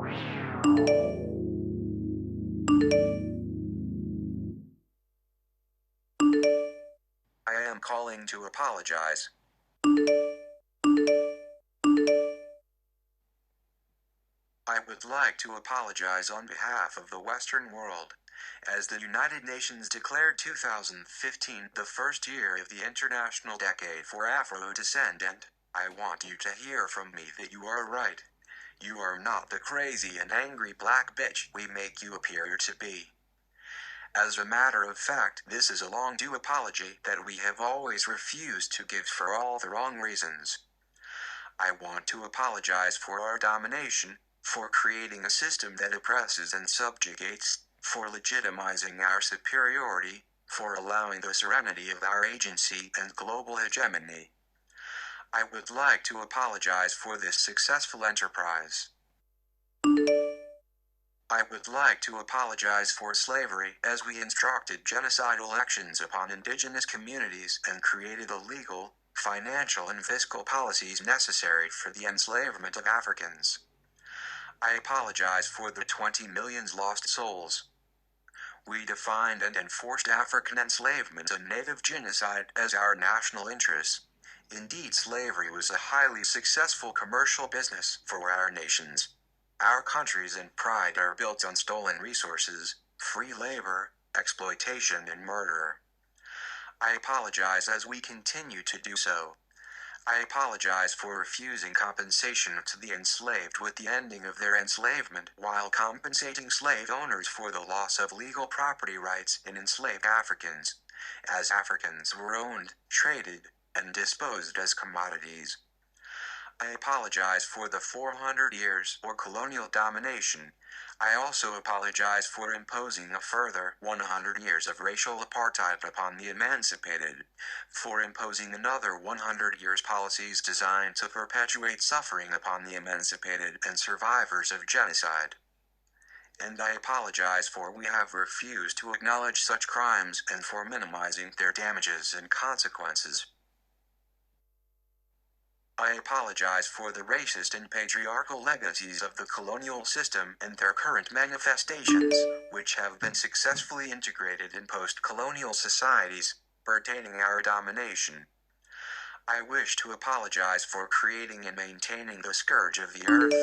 I am calling to apologize. I would like to apologize on behalf of the Western world. As the United Nations declared 2015 the first year of the International Decade for Afro-Descendant, I want you to hear from me that you are right. You are not the crazy and angry black bitch we make you appear to be. As a matter of fact, this is a long-due apology that we have always refused to give for all the wrong reasons. I want to apologize for our domination, for creating a system that oppresses and subjugates, for legitimizing our superiority, for allowing the serenity of our agency and global hegemony. I would like to apologize for this successful enterprise. I would like to apologize for slavery as we instructed genocidal actions upon indigenous communities and created the legal, financial and fiscal policies necessary for the enslavement of Africans. I apologize for the 20 million lost souls. We defined and enforced African enslavement and native genocide as our national interests. Indeed, slavery was a highly successful commercial business for our nations. Our countries and pride are built on stolen resources, free labor, exploitation and murder. I apologize as we continue to do so. I apologize for refusing compensation to the enslaved with the ending of their enslavement while compensating slave owners for the loss of legal property rights in enslaved Africans, as Africans were owned, traded, and disposed as commodities. I apologize for the 400 years of colonial domination. I also apologize for imposing a further 100 years of racial apartheid upon the emancipated, for imposing another 100 years policies designed to perpetuate suffering upon the emancipated and survivors of genocide. And I apologize for we have refused to acknowledge such crimes and for minimizing their damages and consequences. I apologize for the racist and patriarchal legacies of the colonial system and their current manifestations, which have been successfully integrated in post-colonial societies, pertaining our domination. I wish to apologize for creating and maintaining the scourge of the earth,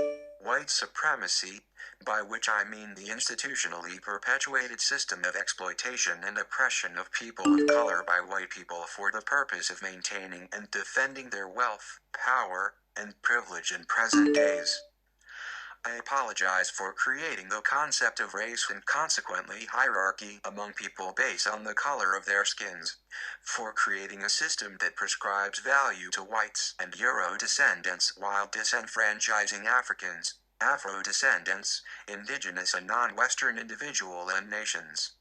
white supremacy, by which I mean the institutionally perpetuated system of exploitation and oppression of people of color by white people for the purpose of maintaining and defending their wealth, power, and privilege in present days. I apologize for creating the concept of race and consequently hierarchy among people based on the color of their skins, for creating a system that prescribes value to whites and Euro descendants while disenfranchising Africans, Afro-descendants, indigenous and non-Western individuals and nations.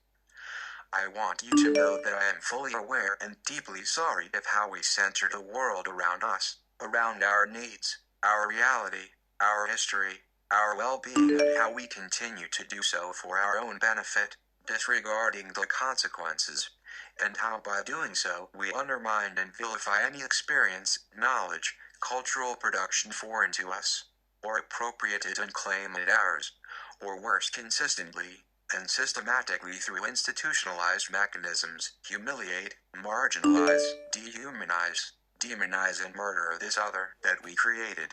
I want you to know that I am fully aware and deeply sorry of how we center the world around us, around our needs, our reality, our history, our well-being, and how we continue to do so for our own benefit, disregarding the consequences, and how by doing so we undermine and vilify any experience, knowledge, cultural production foreign to us, or appropriate it and claim it ours, or worse, consistently and systematically through institutionalized mechanisms, humiliate, marginalize, dehumanize, demonize and murder this other that we created.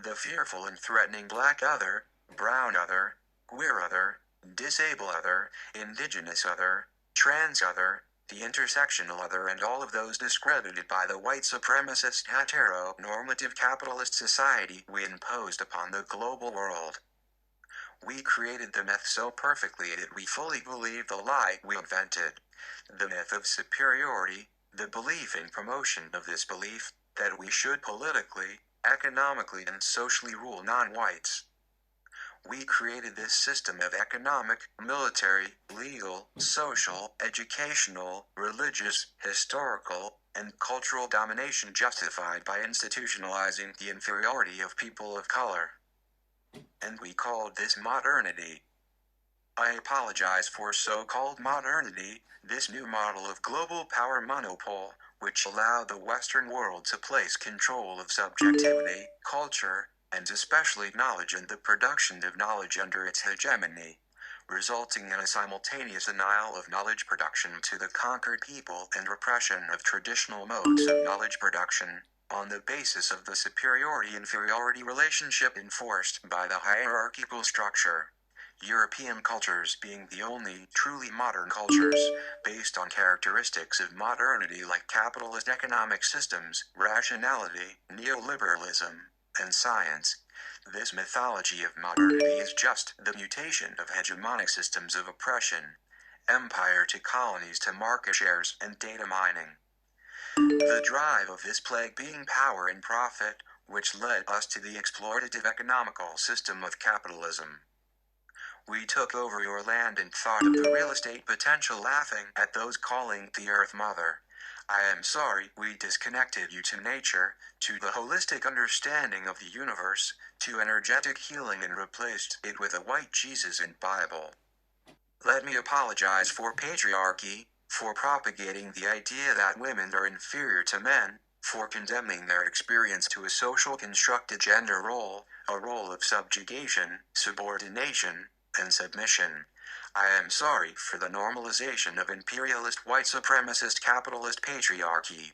The fearful and threatening black other, brown other, queer other, disabled other, indigenous other, trans other, the intersectional other and all of those discredited by the white supremacist heteronormative capitalist society we imposed upon the global world. We created the myth so perfectly that we fully believe the lie we invented. The myth of superiority, the belief in promotion of this belief, that we should politically, economically and socially rule non-whites. We created this system of economic, military, legal, social, educational, religious, historical, and cultural domination justified by institutionalizing the inferiority of people of color. And we called this modernity. I apologize for so-called modernity, this new model of global power monopole, which allowed the Western world to place control of subjectivity, culture, and especially knowledge and the production of knowledge under its hegemony, resulting in a simultaneous denial of knowledge production to the conquered people and repression of traditional modes of knowledge production, on the basis of the superiority-inferiority relationship enforced by the hierarchical structure. European cultures being the only truly modern cultures, based on characteristics of modernity like capitalist economic systems, rationality, neoliberalism, and science. This mythology of modernity is just the mutation of hegemonic systems of oppression, empire to colonies to market shares and data mining. The drive of this plague being power and profit, which led us to the exploitative economical system of capitalism. We took over your land and thought of the real estate potential, laughing at those calling the earth mother. I am sorry we disconnected you to nature, to the holistic understanding of the universe, to energetic healing, and replaced it with a white Jesus and Bible. Let me apologize for patriarchy, for propagating the idea that women are inferior to men, for condemning their experience to a social constructed gender role, a role of subjugation, subordination, and submission. I am sorry for the normalization of imperialist white supremacist capitalist patriarchy,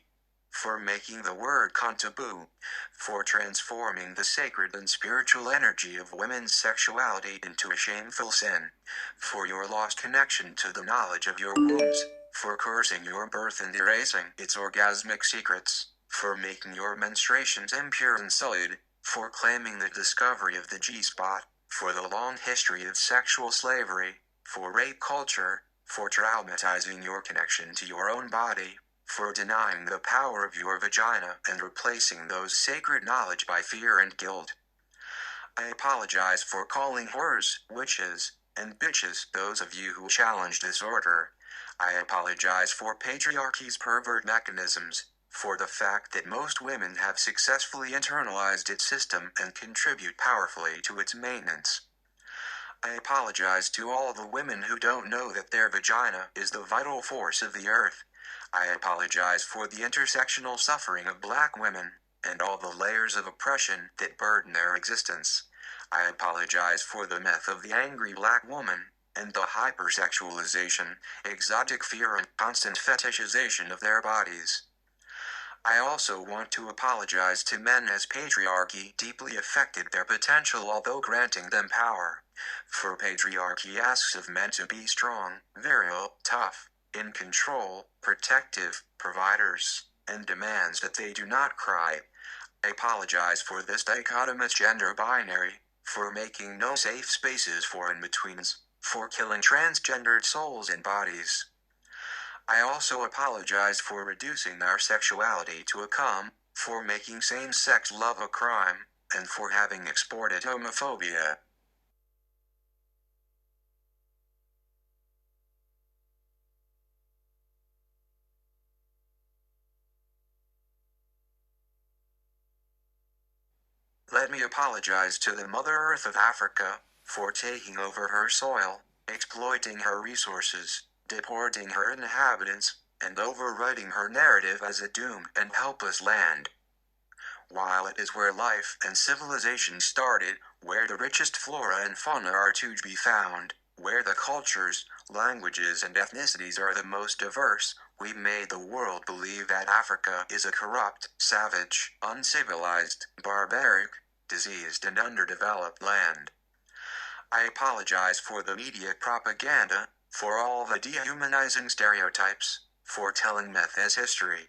for making the word cunt taboo, for transforming the sacred and spiritual energy of women's sexuality into a shameful sin, for your lost connection to the knowledge of your wombs, for cursing your birth and erasing its orgasmic secrets, for making your menstruations impure and sullied, for claiming the discovery of the G-spot, for the long history of sexual slavery, for rape culture, for traumatizing your connection to your own body, for denying the power of your vagina and replacing those sacred knowledge by fear and guilt. I apologize for calling whores, witches, and bitches those of you who challenge this order. I apologize for patriarchy's pervert mechanisms, for the fact that most women have successfully internalized its system and contribute powerfully to its maintenance. I apologize to all the women who don't know that their vagina is the vital force of the earth. I apologize for the intersectional suffering of black women, and all the layers of oppression that burden their existence. I apologize for the myth of the angry black woman, and the hypersexualization, exotic fear, and constant fetishization of their bodies. I also want to apologize to men as patriarchy deeply affected their potential although granting them power. For patriarchy asks of men to be strong, virile, tough, in control, protective, providers, and demands that they do not cry. I apologize for this dichotomous gender binary, for making no safe spaces for in-betweens, for killing transgendered souls and bodies. I also apologize for reducing our sexuality to a cum, for making same-sex love a crime, and for having exported homophobia. Let me apologize to the Mother Earth of Africa, for taking over her soil, exploiting her resources, deporting her inhabitants, and overwriting her narrative as a doomed and helpless land. While it is where life and civilization started, where the richest flora and fauna are to be found, where the cultures, languages, and ethnicities are the most diverse, we made the world believe that Africa is a corrupt, savage, uncivilized, barbaric, diseased, and underdeveloped land. I apologize for the media propaganda, for all the dehumanizing stereotypes, for telling myth as history.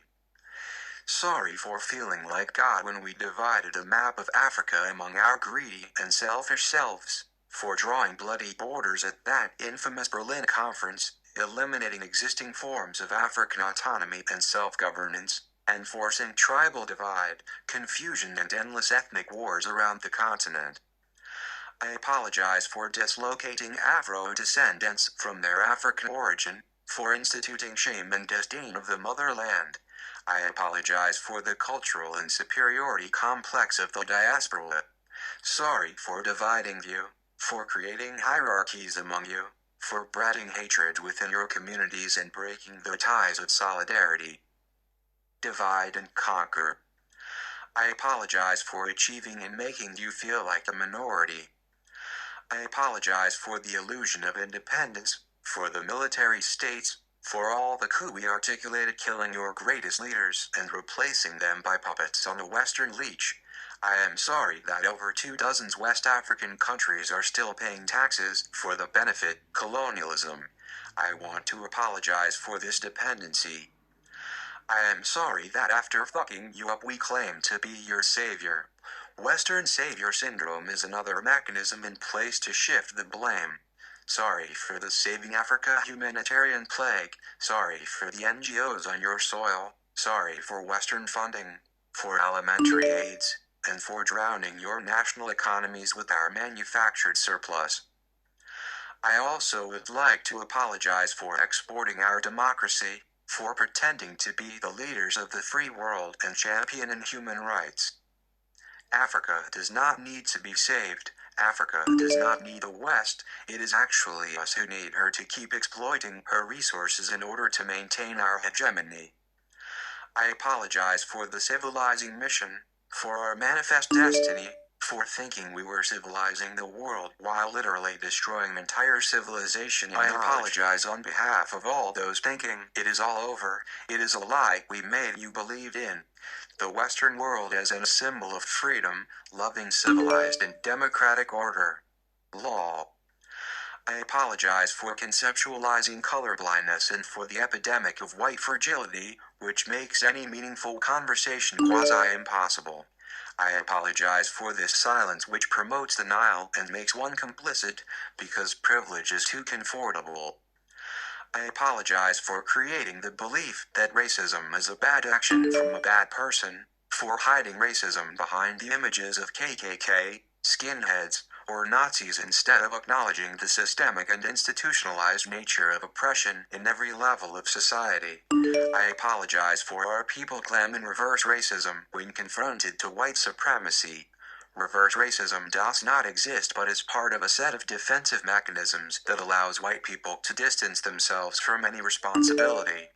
Sorry for feeling like God when we divided a map of Africa among our greedy and selfish selves, for drawing bloody borders at that infamous Berlin conference, eliminating existing forms of African autonomy and self-governance, and forcing tribal divide, confusion, and endless ethnic wars around the continent. I apologize for dislocating Afro-descendants from their African origin, for instituting shame and disdain of the motherland. I apologize for the cultural insuperiority complex of the diaspora. Sorry for dividing you, for creating hierarchies among you, for bratting hatred within your communities and breaking the ties of solidarity. Divide and conquer. I apologize for achieving and making you feel like a minority. I apologize for the illusion of independence, for the military states, for all the coup we articulated killing your greatest leaders and replacing them by puppets on a Western leech. I am sorry that over 24 West African countries are still paying taxes for the benefit colonialism. I want to apologize for this dependency. I am sorry that after fucking you up we claim to be your savior. Western savior syndrome is another mechanism in place to shift the blame. Sorry for the Saving Africa humanitarian plague, sorry for the NGOs on your soil, sorry for Western funding, for elementary aids, and for drowning your national economies with our manufactured surplus. I also would like to apologize for exporting our democracy, for pretending to be the leaders of the free world and championing human rights. Africa does not need to be saved. Africa does not need the West. It is actually us who need her to keep exploiting her resources in order to maintain our hegemony. I apologize for the civilizing mission, for our manifest destiny, for thinking we were civilizing the world while literally destroying entire civilization. I apologize on behalf of all those thinking it is all over, it is a lie we made you believe in. The Western world as a symbol of freedom, loving civilized and democratic order. Law. I apologize for conceptualizing colorblindness and for the epidemic of white fragility, which makes any meaningful conversation quasi-impossible. I apologize for this silence which promotes denial and makes one complicit, because privilege is too comfortable. I apologize for creating the belief that racism is a bad action from a bad person, for hiding racism behind the images of KKK, skinheads, or Nazis instead of acknowledging the systemic and institutionalized nature of oppression in every level of society. I apologize for our people claiming reverse racism when confronted to white supremacy. Reverse racism does not exist but is part of a set of defensive mechanisms that allows white people to distance themselves from any responsibility.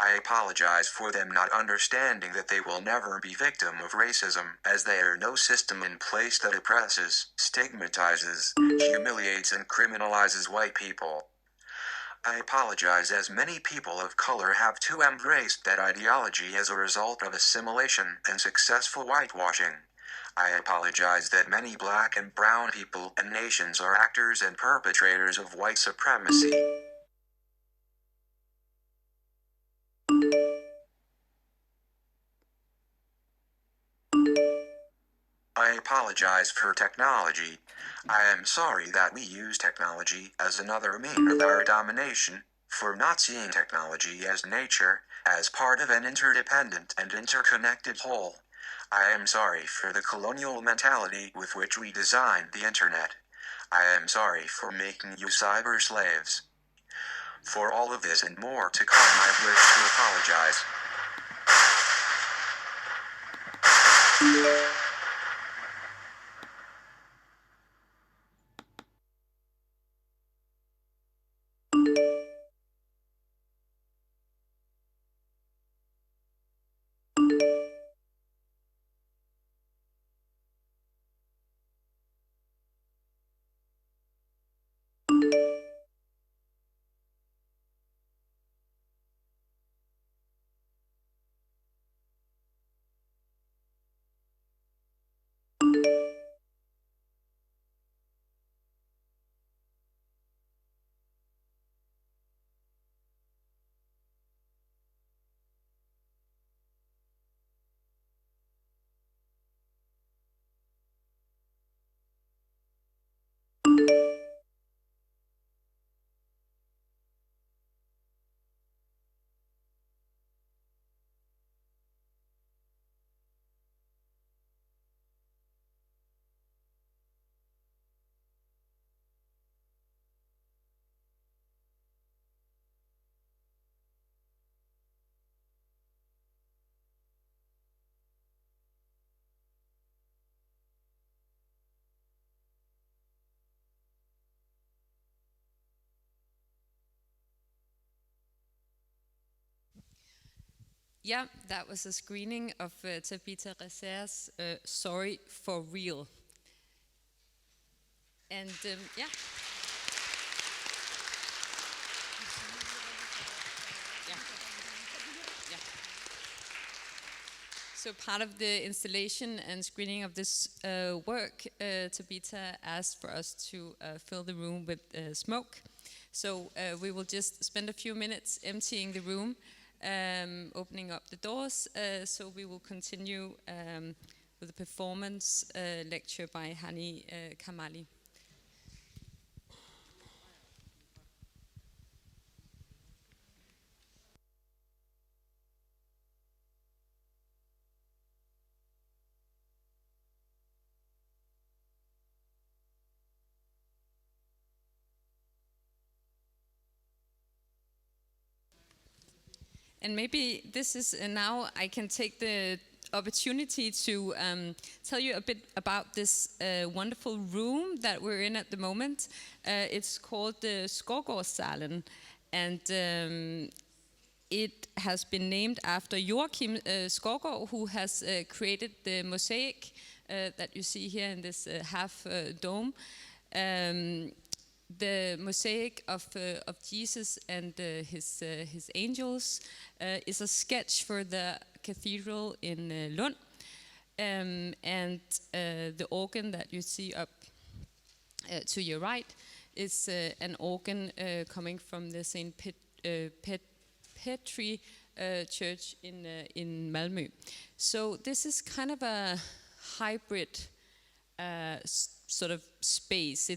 I apologize for them not understanding that they will never be victim of racism, as there is no system in place that oppresses, stigmatizes, humiliates and criminalizes white people. I apologize as many people of color have to embrace that ideology as a result of assimilation and successful whitewashing. I apologize that many black and brown people and nations are actors and perpetrators of white supremacy. I apologize for technology. I am sorry that we use technology as another means of our domination, for not seeing technology as nature, as part of an interdependent and interconnected whole. I am sorry for the colonial mentality with which we designed the internet. I am sorry for making you cyber slaves. For all of this and more to come, I wish to apologize. Yeah, that was a screening of Tabitha Reser's Sorry for Real. And yeah. So part of the installation and screening of this work, Tabitha asked for us to fill the room with smoke. So we will just spend a few minutes emptying the room, opening up the doors. So we will continue with a performance lecture by Hani Kamali. And maybe this is now I can take the opportunity to tell you a bit about this wonderful room that we're in at the moment. It's called the Skovgårdssalen, and it has been named after Joachim Skovgaard, who has created the mosaic that you see here in this half dome. The mosaic of Jesus and his angels is a sketch for the cathedral in Lund, and the organ that you see up to your right is an organ coming from the Saint Petri church in Malmö. So this is kind of a hybrid sort of space.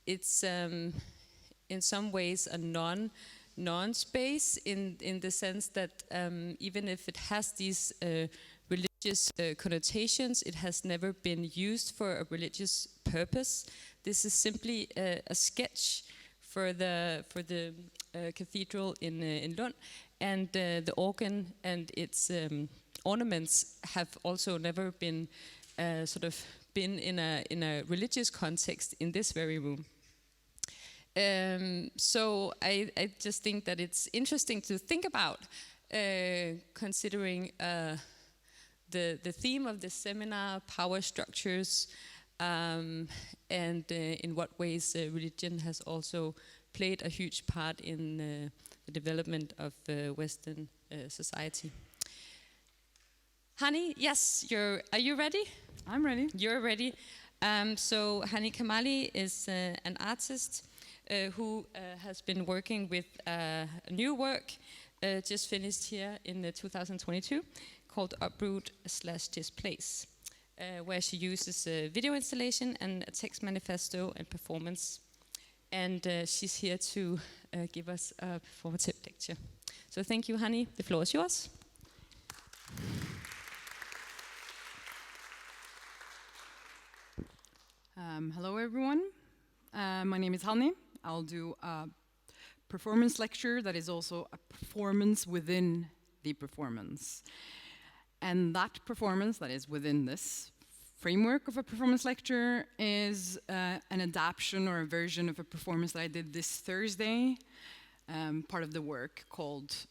It's in some ways a non-space in the sense that even if it has these religious connotations, it has never been used for a religious purpose. This is simply a sketch for the cathedral in Lund, and the organ and its ornaments have also never been sort of been in a religious context in this very room. So I just think that it's interesting to think about, considering the theme of the seminar, power structures, and in what ways religion has also played a huge part in the development of Western society. Hani, yes, are you ready? I'm ready. You're ready. So Hani Kamali is an artist who has been working with a new work just finished here in 2022 called Uproot/Displace, where she uses a video installation and a text manifesto and performance. And she's here to give us a performative lecture. So thank you, Hani. The floor is yours. Hello, everyone. My name is Hani. I'll do a performance lecture that is also a performance within the performance. And that performance that is within this framework of a performance lecture is an adaptation or a version of a performance that I did this Thursday, part of the work called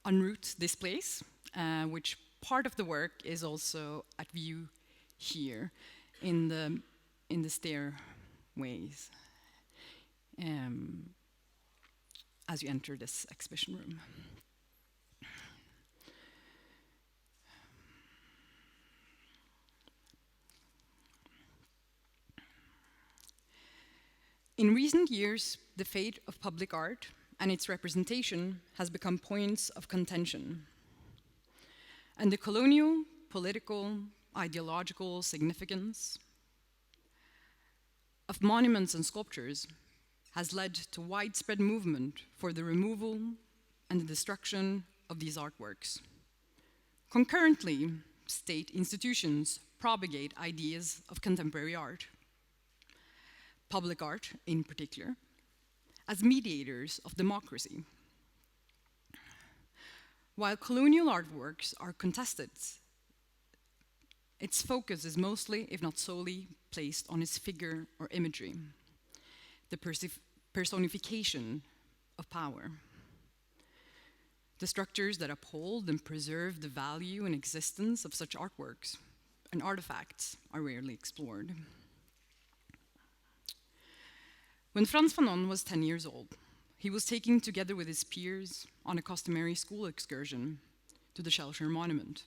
Unroot Displace, which part of the work is also at view here in the stairways as you enter this exhibition room. In recent years, the fate of public art and its representation has become points of contention. And the colonial, political, ideological significance of monuments and sculptures has led to widespread movement for the removal and the destruction of these artworks. Concurrently, state institutions propagate ideas of contemporary art, public art in particular, as mediators of democracy. While colonial artworks are contested, its focus is mostly, if not solely, placed on its figure or imagery, the personification of power. the structures that uphold and preserve the value and existence of such artworks and artifacts are rarely explored. When Frans Fanon was 10 years old, he was taken together with his peers on a customary school excursion to the Schellscher Monument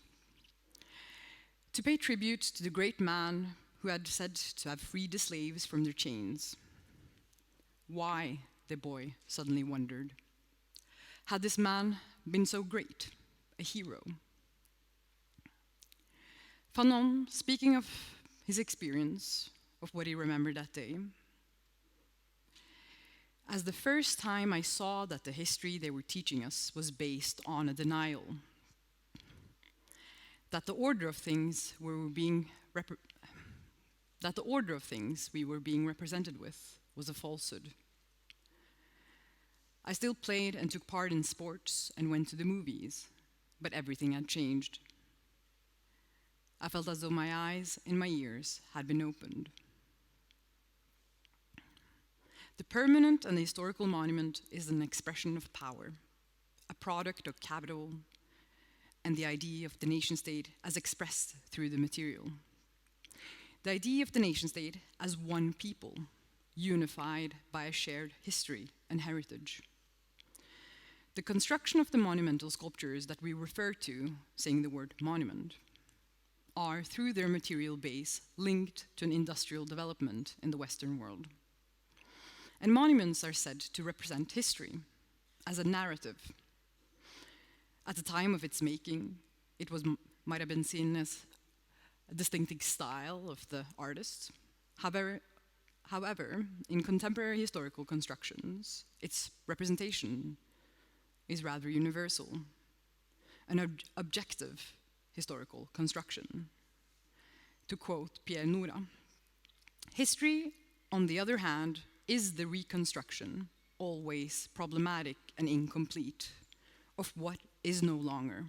to pay tribute to the great man who had said to have freed the slaves from their chains. Why, the boy suddenly wondered. Had this man been so great, a hero? Fanon, speaking of his experience, of what he remembered that day, as the first time I saw that the history they were teaching us was based on a denial, that the order of things we were being represented with was a falsehood. I still played and took part in sports and went to the movies, but everything had changed. I felt as though my eyes and my ears had been opened. The permanent and the historical monument is an expression of power, a product of capital, and the idea of the nation-state as expressed through the material. The idea of the nation-state as one people, unified by a shared history and heritage. The construction of the monumental sculptures that we refer to, saying the word monument, are, through their material base, linked to an industrial development in the Western world. And monuments are said to represent history as a narrative. At the time of its making, it might have been seen as a distinctive style of the artist. However, in contemporary historical constructions, its representation is rather universal, an objective historical construction. To quote Pierre Nora, history, on the other hand, is the reconstruction, always problematic and incomplete, of what is no longer.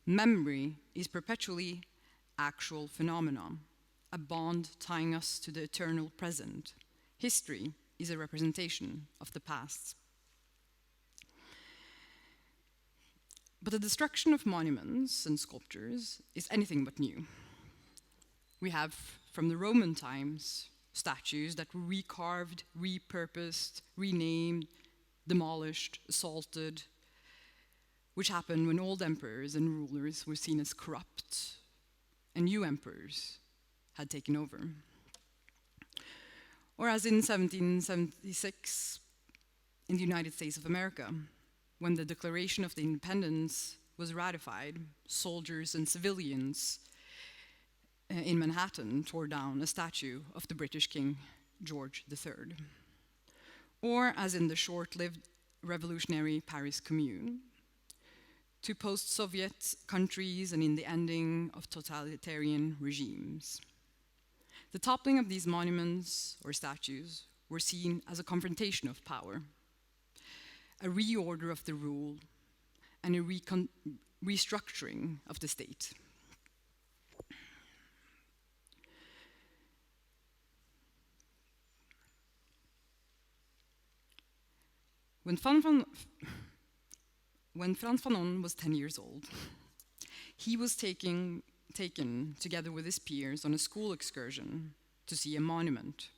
Memory is perpetually actual phenomenon, a bond tying us to the eternal present. History is a representation of the past. But the destruction of monuments and sculptures is anything but new. We have, from the Roman times, statues that were recarved, repurposed, renamed, demolished, assaulted, which happened when old emperors and rulers were seen as corrupt, and new emperors had taken over. Or as in 1776, in the United States of America, when the Declaration of Independence was ratified, soldiers and civilians in Manhattan tore down a statue of the British King George III. Or as in the short-lived revolutionary Paris Commune, to post-Soviet countries and in the ending of totalitarian regimes. The toppling of these monuments or statues were seen as a confrontation of power, a reorder of the rule, and a restructuring of the state. When Frans Fanon was 10 years old, he was taken together with his peers on a school excursion to see a monument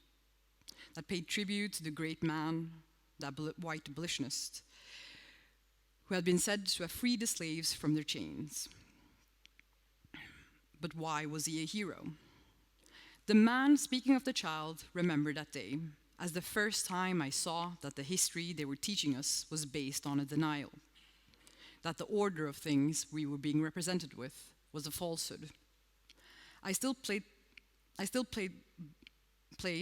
that paid tribute to the great man, that white abolitionist, who had been said to have freed the slaves from their chains. But why was he a hero? The man, speaking of the child, remembered that day as the first time I saw that the history they were teaching us was based on a denial, that the order of things we were being represented with was a falsehood. I still played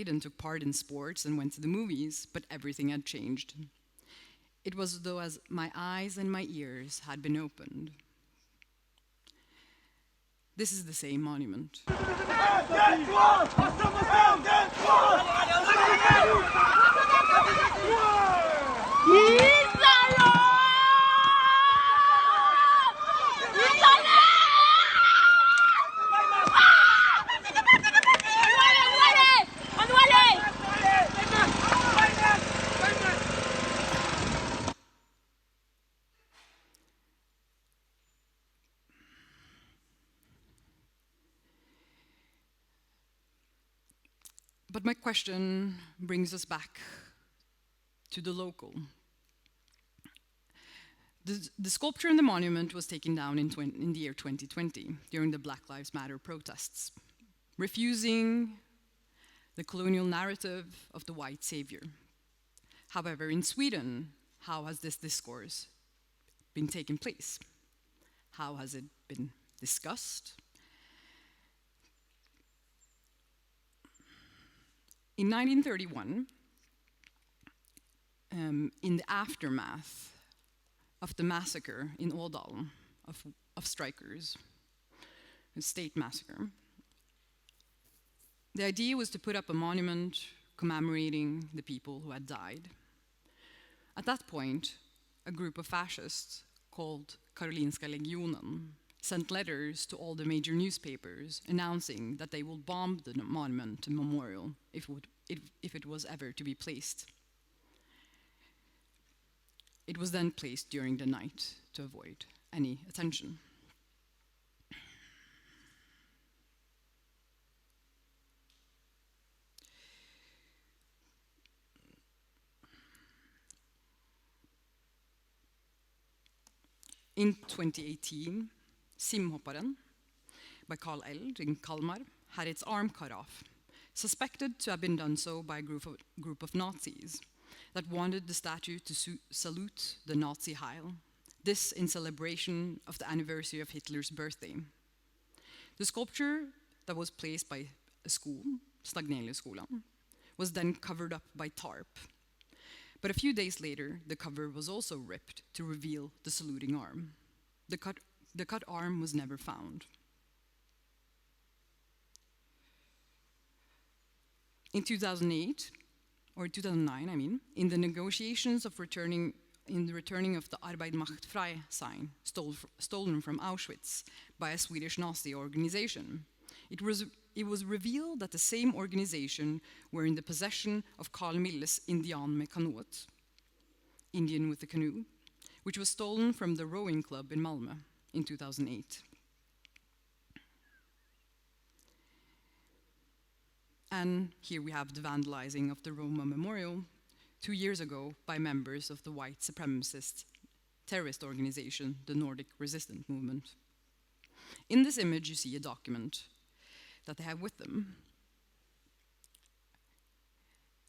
and took part in sports and went to the movies, but everything had changed. It was as though as my eyes and my ears had been opened. This is the same monument. But my question brings us back to the local. The sculpture in the monument was taken down in the year 2020 during the Black Lives Matter protests, refusing the colonial narrative of the white savior. However, in Sweden, how has this discourse been taking place? How has it been discussed? In 1931, in the aftermath of the massacre in Ådalen of strikers, a state massacre, the idea was to put up a monument commemorating the people who had died. At that point, a group of fascists called Karolinska Legionen sent letters to all the major newspapers announcing that they will bomb the monument and memorial if it was ever to be placed. It was then placed during the night to avoid any attention. In 2018, Simhopparen by Carl Eld in Kalmar had its arm cut off, suspected to have been done so by a group of Nazis that wanted the statue to salute the Nazi Heil, this in celebration of the anniversary of Hitler's birthday. The sculpture that was placed by a school, Stagneliusskolan, was then covered up by tarp. But a few days later, the cover was also ripped to reveal the saluting arm. The cut arm was never found. In 2008, or 2009, I mean, in the negotiations of returning of the Arbeit macht frei sign stolen from Auschwitz by a Swedish Nazi organization, it was revealed that the same organization were in the possession of Carl Milles Indian med kanot, Indian with a canoe, which was stolen from the rowing club in Malmö in 2008. And here we have the vandalizing of the Roma Memorial 2 years ago by members of the white supremacist terrorist organization, the Nordic Resistance Movement. In this image, you see a document that they have with them,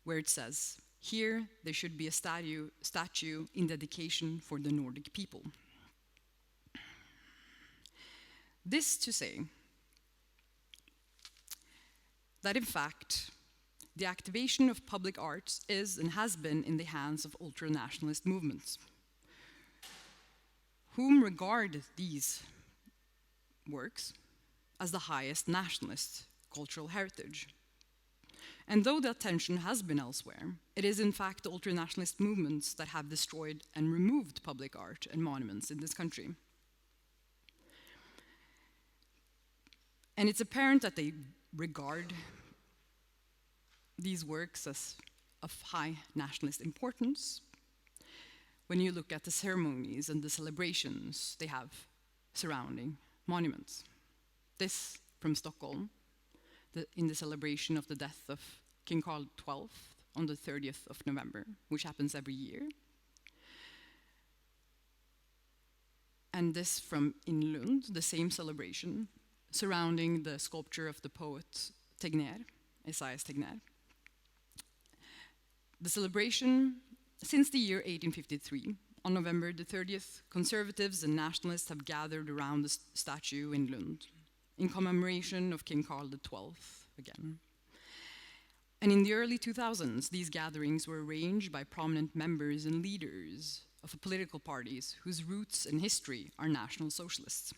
where it says, here there should be a statue in dedication for the Nordic people. This to say that in fact, the activation of public arts is and has been in the hands of ultranationalist movements, whom regard these works as the highest nationalist cultural heritage. And though the attention has been elsewhere, it is in fact the ultranationalist movements that have destroyed and removed public art and monuments in this country. And it's apparent that they regard these works as of high nationalist importance when you look at the ceremonies and the celebrations they have surrounding monuments. This from Stockholm, in the celebration of the death of King Carl XII on the 30th of November, which happens every year. And this from in Lund, the same celebration, surrounding the sculpture of the poet Tegnér, Esaias Tegnér. The celebration, since the year 1853, on November the 30th, conservatives and nationalists have gathered around the statue in Lund in commemoration of King Carl XII again. And in the early 2000s, these gatherings were arranged by prominent members and leaders of political parties whose roots and history are National Socialists.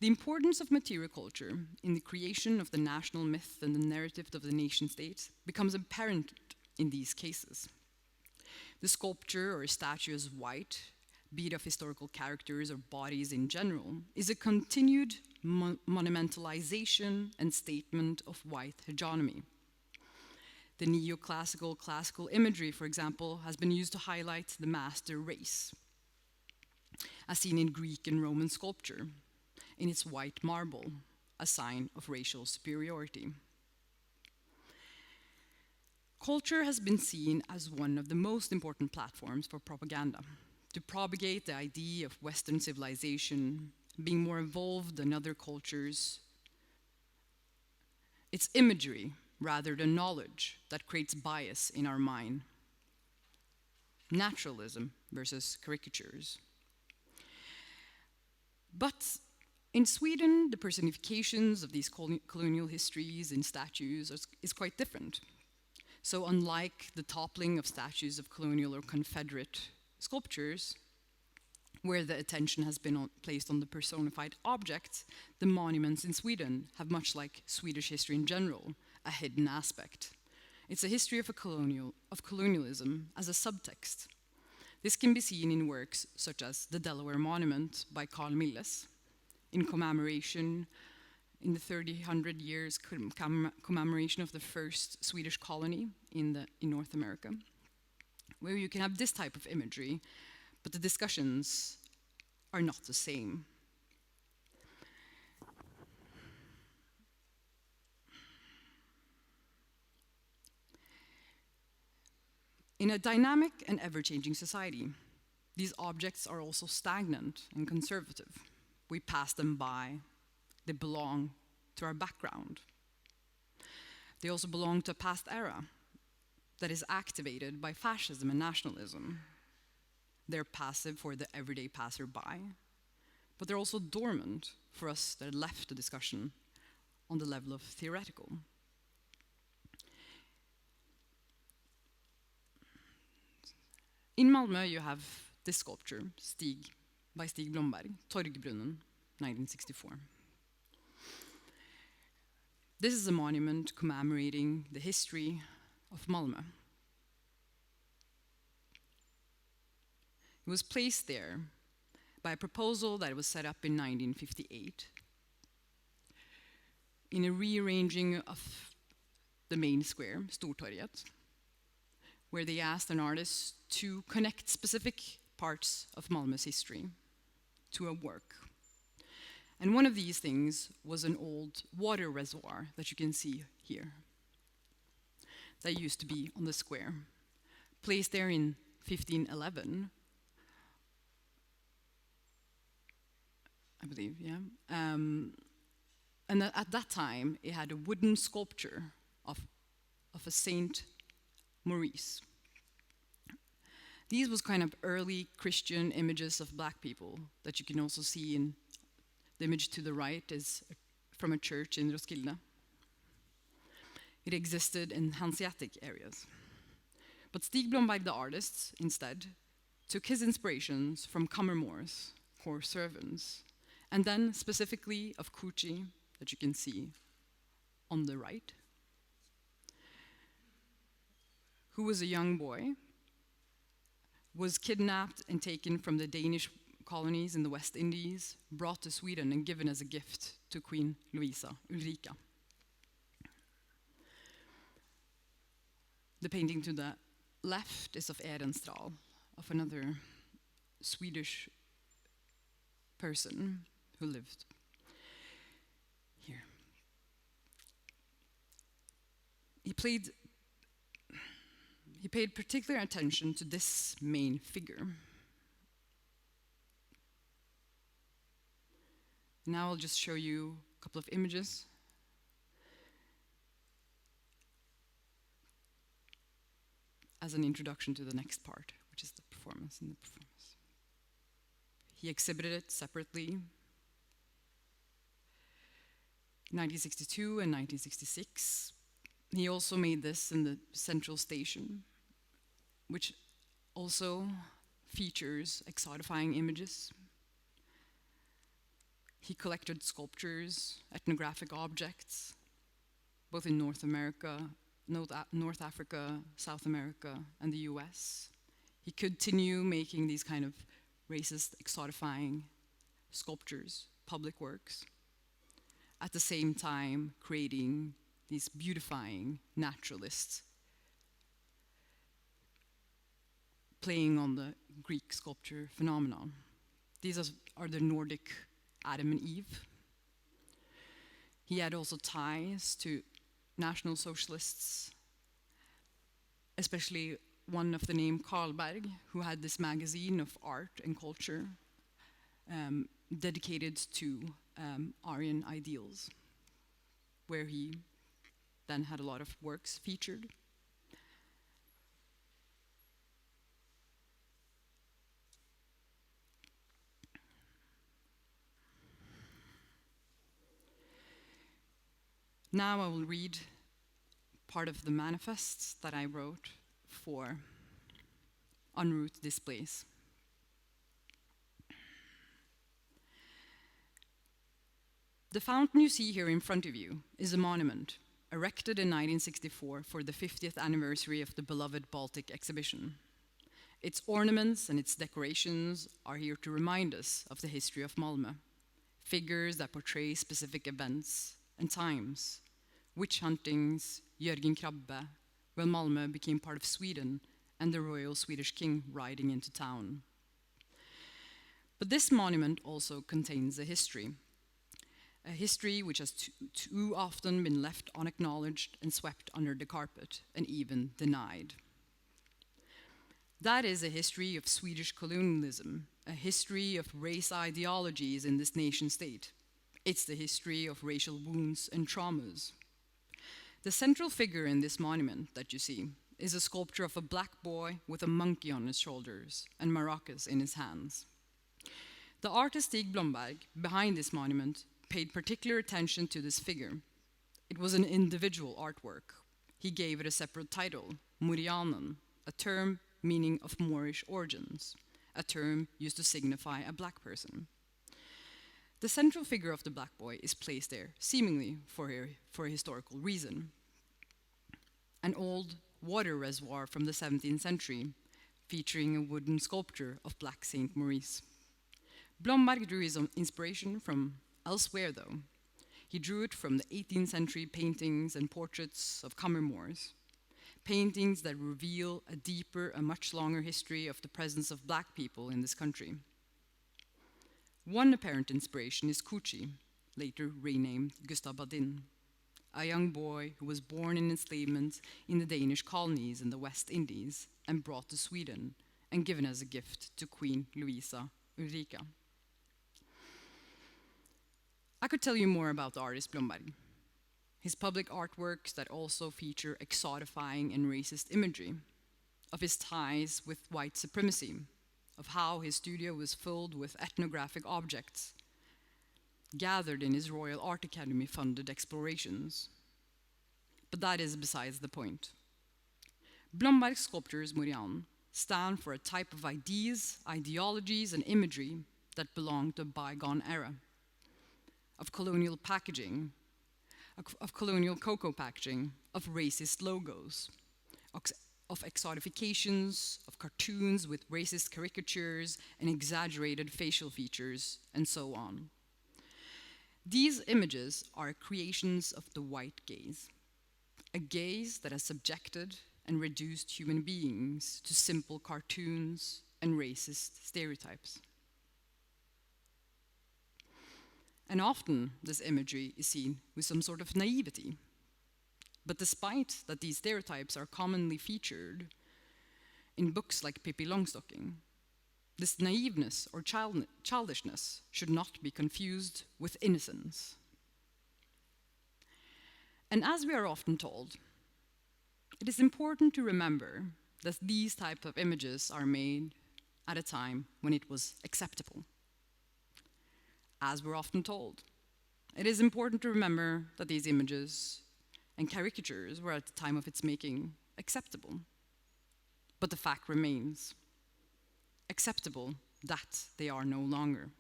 The importance of material culture in the creation of the national myth and the narrative of the nation state becomes apparent in these cases. The sculpture or statue is white, be it of historical characters or bodies in general, is a continued monumentalization and statement of white hegemony. The neoclassical classical imagery, for example, has been used to highlight the master race, as seen in Greek and Roman sculpture, in its white marble, a sign of racial superiority. Culture has been seen as one of the most important platforms for propaganda, to propagate the idea of Western civilization being more evolved than other cultures. It's imagery rather than knowledge that creates bias in our mind. Naturalism versus caricatures. But in Sweden, the personifications of these colonial histories in statues is quite different. So unlike the toppling of statues of colonial or Confederate sculptures, where the attention has been placed on the personified object, the monuments in Sweden have, much like Swedish history in general, a hidden aspect. It's a history of colonialism as a subtext. This can be seen in works such as the Delaware Monument by Carl Milles, in commemoration in the 300 years commemoration of the first Swedish colony in North America, where you can have this type of imagery, but the discussions are not the same. In a dynamic and ever-changing society, these objects are also stagnant and conservative. We pass them by. They belong to our background. They also belong to a past era that is activated by fascism and nationalism. They're passive for the everyday passerby, but they're also dormant for us that left the discussion on the level of theoretical. In Malmö, you have this sculpture, by Stig Blomberg, Torgbrunnen, 1964. This is a monument commemorating the history of Malmö. It was placed there by a proposal that was set up in 1958 in a rearranging of the main square, Stortorget, where they asked an artist to connect specific parts of Malmö's history to a work. And one of these things was an old water reservoir that you can see here, that used to be on the square, placed there in 1511, I believe, yeah. And at that time, it had a wooden sculpture of a Saint Maurice. These was kind of early Christian images of black people that you can also see in the image to the right is from a church in Roskilde. It existed in Hanseatic areas. But Stig Blomberg, the artist, instead, took his inspirations from Kammermoors, core servants, and then specifically of Kuchi, that you can see on the right, who was a young boy, was kidnapped and taken from the Danish colonies in the West Indies, brought to Sweden and given as a gift to Queen Louisa, Ulrika. The painting to the left is of Ehrenstrahl, of another Swedish person who lived here. He paid particular attention to this main figure. Now I'll just show you a couple of images. As an introduction to the next part, which is the performance in the performance. He exhibited it separately in 1962 and 1966. He also made this in the Central Station, which also features exotifying images. He collected sculptures, ethnographic objects, both in North America, North Africa, South America, and the US. He continued making these kind of racist, exotifying sculptures, public works, at the same time creating these beautifying naturalists, playing on the Greek sculpture phenomenon. These are the Nordic Adam and Eve. He had also ties to National Socialists especially one of the name Karlberg, who had this magazine of art and culture dedicated to Aryan ideals, where he then had a lot of works featured. Now I will read part of the manifests that I wrote for en route displays. The fountain you see here in front of you is a monument erected in 1964 for the 50th anniversary of the beloved Baltic exhibition. Its ornaments and its decorations are here to remind us of the history of Malmö, figures that portray specific events and times, witch huntings, Jörgen Krabbe, when Malmö became part of Sweden, and the royal Swedish king riding into town. But this monument also contains a history which has too often been left unacknowledged and swept under the carpet, and even denied. That is a history of Swedish colonialism, a history of race ideologies in this nation state. It's the history of racial wounds and traumas. The central figure in this monument that you see is a sculpture of a black boy with a monkey on his shoulders and maracas in his hands. The artist Stig Blomberg, behind this monument, paid particular attention to this figure. It was an individual artwork. He gave it a separate title, Morianen, a term meaning of Moorish origins, a term used to signify a black person. The central figure of the black boy is placed there, seemingly for a historical reason. An old water reservoir from the 17th century, featuring a wooden sculpture of Black Saint Maurice. Blomberg drew his inspiration from elsewhere, though. He drew it from the 18th century paintings and portraits of Kammermoors, paintings that reveal a deeper and much longer history of the presence of black people in this country. One apparent inspiration is Kuchi, later renamed Gustav Badin, a young boy who was born in enslavement in the Danish colonies in the West Indies and brought to Sweden and given as a gift to Queen Louisa Ulrika. I could tell you more about the artist Blomberg, his public artworks that also feature exotifying and racist imagery, of his ties with white supremacy, of how his studio was filled with ethnographic objects gathered in his Royal Art Academy funded explorations. But that is besides the point. Blomberg's sculptures, Morian, stand for a type of ideas, ideologies, and imagery that belong to a bygone era, of colonial packaging, of colonial cocoa packaging, of racist logos, of exotifications, of cartoons with racist caricatures and exaggerated facial features, and so on. These images are creations of the white gaze, a gaze that has subjected and reduced human beings to simple cartoons and racist stereotypes. And often this imagery is seen with some sort of naivety. But despite that these stereotypes are commonly featured in books like Pippi Longstocking, this naiveness or childishness should not be confused with innocence. And as we are often told, it is important to remember that these type of images are made at a time when it was acceptable. As we're often told, it is important to remember that these images and caricatures were at the time of its making acceptable. But the fact remains, acceptable that they are no longer.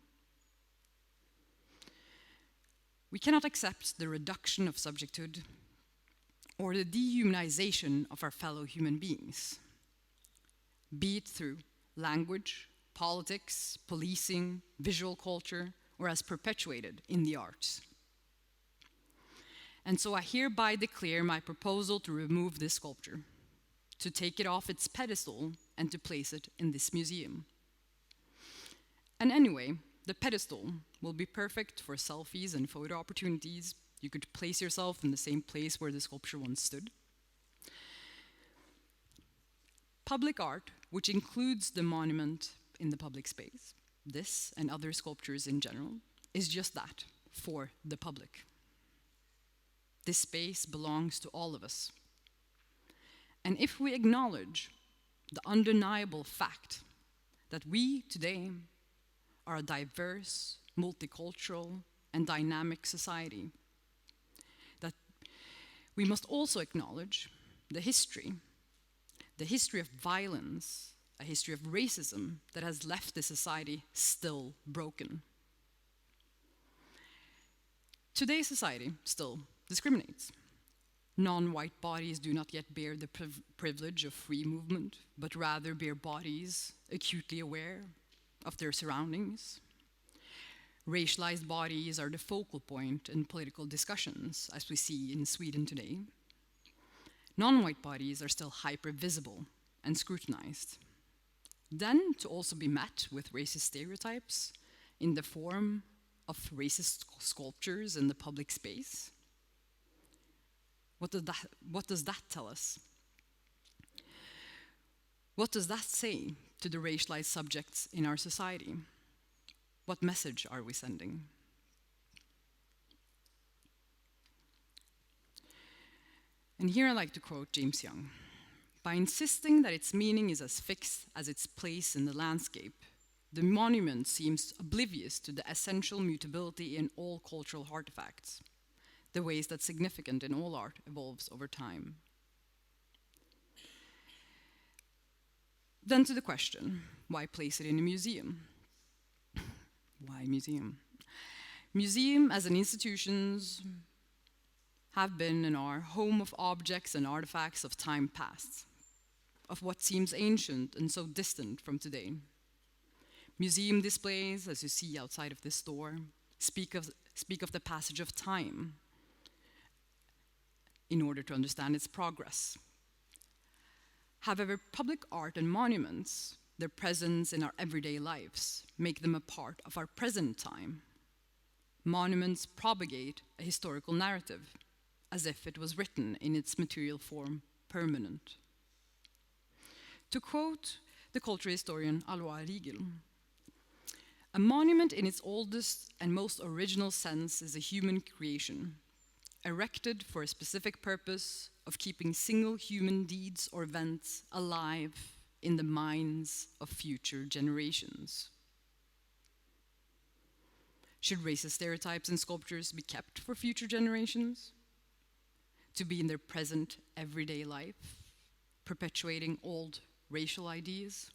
We cannot accept the reduction of subjecthood or the dehumanization of our fellow human beings, be it through language, politics, policing, visual culture, or as perpetuated in the arts. And so I hereby declare my proposal to remove this sculpture, to take it off its pedestal and to place it in this museum. And anyway, the pedestal will be perfect for selfies and photo opportunities. You could place yourself in the same place where the sculpture once stood. public art, which includes the monument in the public space, this and other sculptures in general, is just that, for the public. This space belongs to all of us. And if we acknowledge the undeniable fact that we today are a diverse, multicultural, and dynamic society, that we must also acknowledge the history of violence, a history of racism that has left the society still broken. Today's society still discriminates. Non-white bodies do not yet bear the privilege of free movement, but rather bear bodies acutely aware of their surroundings. Racialized bodies are the focal point in political discussions, as we see in Sweden today. Non-white bodies are still hyper-visible and scrutinized. Then to also be met with racist stereotypes in the form of racist sculptures in the public space. What does that tell us? What does that say to the racialized subjects in our society? What message are we sending? And here I like to quote James Young. By insisting that its meaning is as fixed as its place in the landscape, the monument seems oblivious to the essential mutability in all cultural artifacts, the ways that significant in all art evolves over time. Then to the question, why place it in a museum? Why museum? Museum as an institutions have been and are home of objects and artifacts of time past, of what seems ancient and so distant from today. Museum displays, as you see outside of this door, speak of the passage of time in order to understand its progress. However, public art and monuments, their presence in our everyday lives, make them a part of our present time. Monuments propagate a historical narrative, as if it was written in its material form, permanent. To quote the cultural historian Alois Riegel, a monument in its oldest and most original sense is a human creation, erected for a specific purpose of keeping single human deeds or events alive in the minds of future generations. Should racist stereotypes and sculptures be kept for future generations? To be in their present everyday life, perpetuating old racial ideas?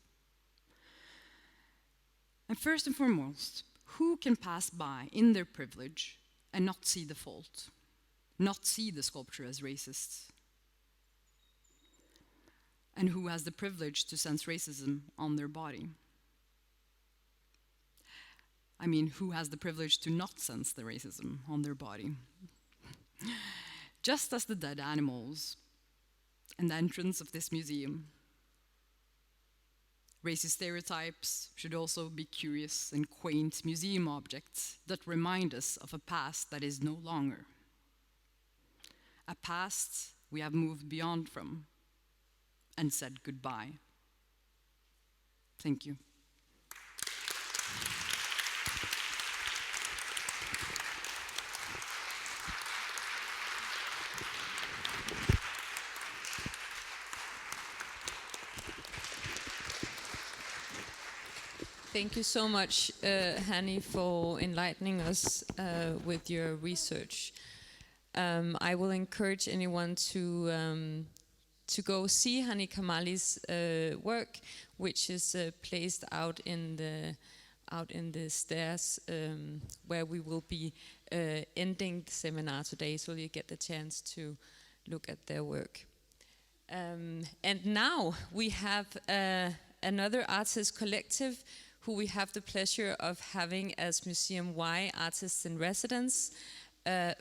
And first and foremost, who can pass by in their privilege and not see the fault, not see the sculpture as racist? And who has the privilege to sense racism on their body? I mean, who has the privilege to not sense the racism on their body? Just as the dead animals and the entrance of this museum, racist stereotypes should also be curious and quaint museum objects that remind us of a past that is no longer. A past we have moved beyond from and said goodbye. Thank you. Thank you so much, Hani, for enlightening us with your research. I will encourage anyone to go see Hani Kamali's work, which is placed out in the stairs where we will be ending the seminar today, so you get the chance to look at their work. And now we have another artist collective who we have the pleasure of having as Museum Y Artists in Residence.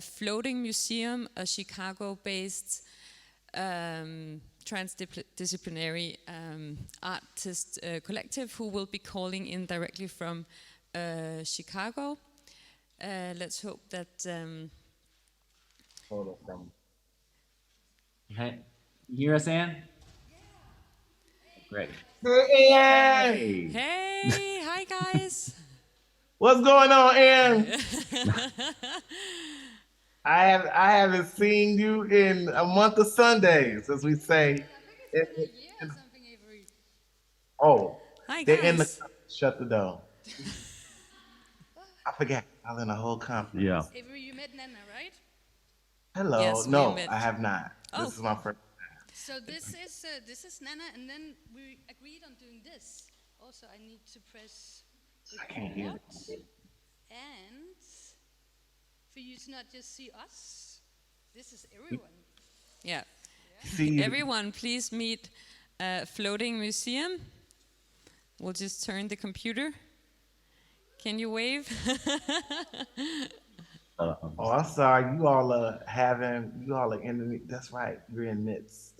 Floating Museum, a Chicago-based transdisciplinary artist collective who will be calling in directly from Chicago. Let's hope that... Hold on. Hey, you hear us, Ann? Great. Hey, Ann! Hey, hi guys. What's going on, Ann? I haven't seen you in a month of Sundays, as we say. Oh, Hi they're in the guys. shut the door. I forgot. I was in a whole conference. Yeah. Avery, you met Nana, right? Hello. Yes, we No, met. I have not. Oh. This is my first. So this is Nana, and then we agreed on doing this. Also, I need to press I can't hear record, it. and for you to not just see us, this is everyone. Yeah. See, Everyone, please meet Floating Museum. We'll just turn the computer. Can you wave? oh, I'm sorry. You all are in the, that's right. You're in midst.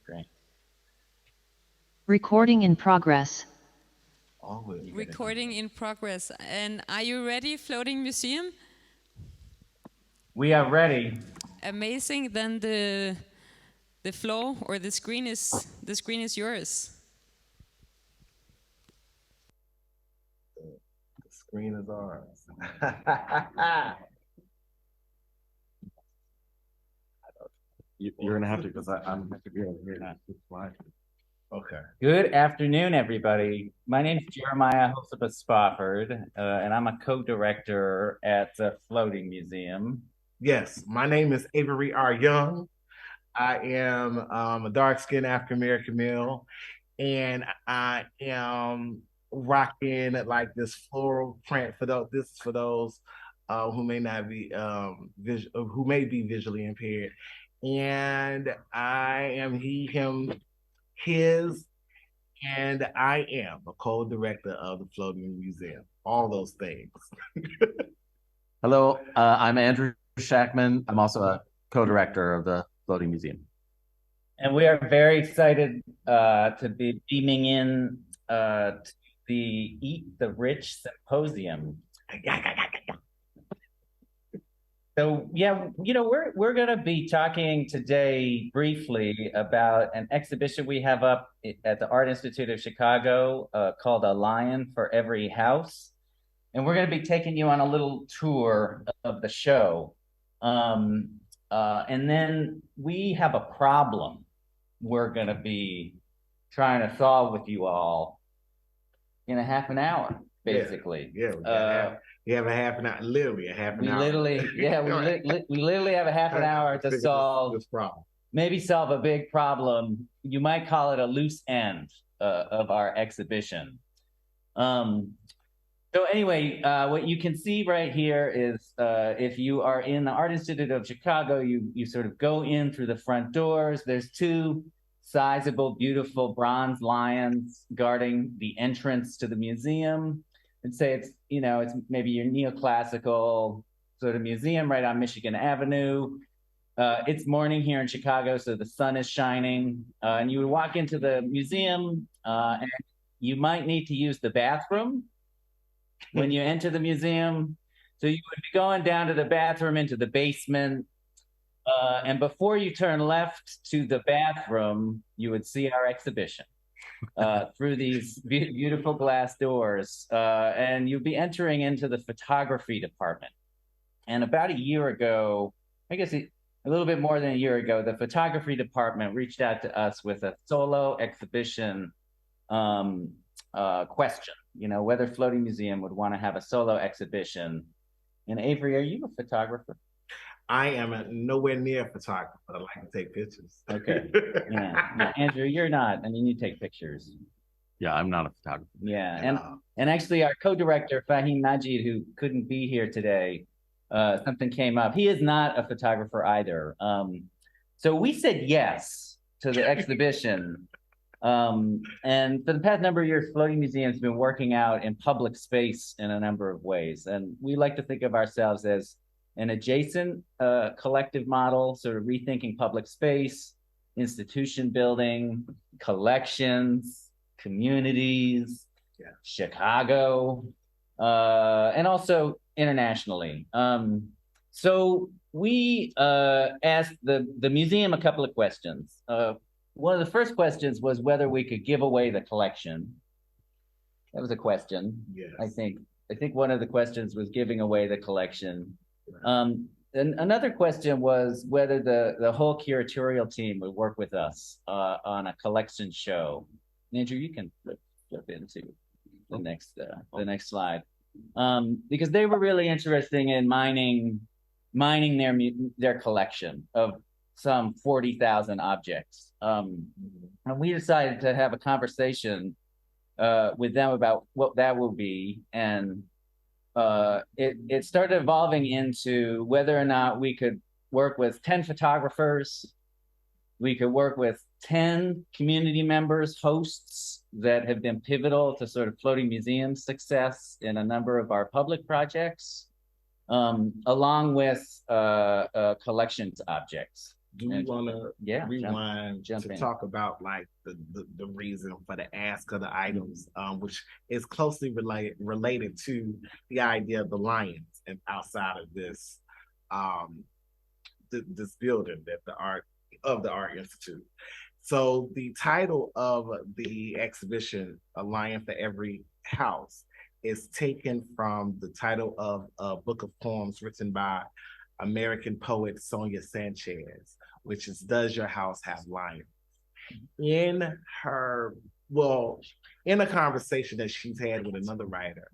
Great. Recording in progress. Always. Recording in progress. And are you ready, Floating Museum? We are ready. Amazing. Then the floor or the screen is yours. The screen is ours. You're gonna have to, because I'm have to be over here. That's why. Okay. Good afternoon, everybody. My name is Jeremiah Joseph Spofford, and I'm a co-director at the Floating Museum. Yes, my name is Avery R. Young. I am a dark-skinned African-American male, and I am rocking like this floral print for those. This is for those who may not be who may be visually impaired, and I am he, him, his, and I am a co-director of the Floating Museum. All those things. Hello, I'm Andrew Shackman. I'm also a co-director of the Floating Museum. And we are very excited to be beaming in to the Eat the Rich Symposium. So yeah, you know, we're going to be talking today briefly about an exhibition we have up at the Art Institute of Chicago called A Lion for Every House. And we're going to be taking you on a little tour of the show. And then we have a problem we're going to be trying to solve with you all in a half an hour, basically. Yeah, we have a half an hour, literally a half an We hour. literally, yeah, we literally have a half an hour to solve this problem. Maybe solve a big problem. You might call it a loose end of our exhibition. So anyway, what you can see right here is if you are in the Art Institute of Chicago, you sort of go in through the front doors. There's two sizable, beautiful bronze lions guarding the entrance to the museum. And say it's, you know, it's maybe your neoclassical sort of museum right on Michigan Avenue. It's morning here in Chicago, so the sun is shining. And you would walk into the museum and you might need to use the bathroom when you enter the museum. So you would be going down to the bathroom into the basement. And before you turn left to the bathroom, you would see our exhibition through these beautiful glass doors. And you'd be entering into the photography department. And about a year ago, I guess a little bit more than a year ago, the photography department reached out to us with a solo exhibition question, you know, whether Floating Museum would want to have a solo exhibition. And Avery, are you a photographer? I am nowhere near a photographer, but I like to take pictures. Okay. Yeah. No, Andrew, you're not. I mean, you take pictures. Yeah, I'm not a photographer. Yeah. And actually our co-director, Fahim Najid, who couldn't be here today, something came up. He is not a photographer either. So we said yes to the exhibition. And for the past number of years, Floating Museum has been working out in public space in a number of ways. And we like to think of ourselves as an adjacent collective model, sort of rethinking public space, institution building, collections, communities, Chicago, and also internationally. So we asked the museum a couple of questions. One of the first questions was whether we could give away the collection. That was a question. Yes. I think one of the questions was giving away the collection. And another question was whether the whole curatorial team would work with us on a collection show. Andrew, you can flip into the next slide, because they were really interested in mining their collection of some 40,000 objects. And we decided to have a conversation with them about what that will be. And it started evolving into whether or not we could work with 10 photographers, we could work with 10 community members, hosts that have been pivotal to sort of Floating Museum success in a number of our public projects, along with collections objects. Do we want to rewind jump to in. talk about like the reason for the ask of the items, which is closely related to the idea of the lions and outside of this this building that the Art Institute. So the title of the exhibition, A Lion for Every House, is taken from the title of a book of poems written by American poet Sonia Sanchez, which is Does Your House Have Lions? In a conversation that she's had with another writer,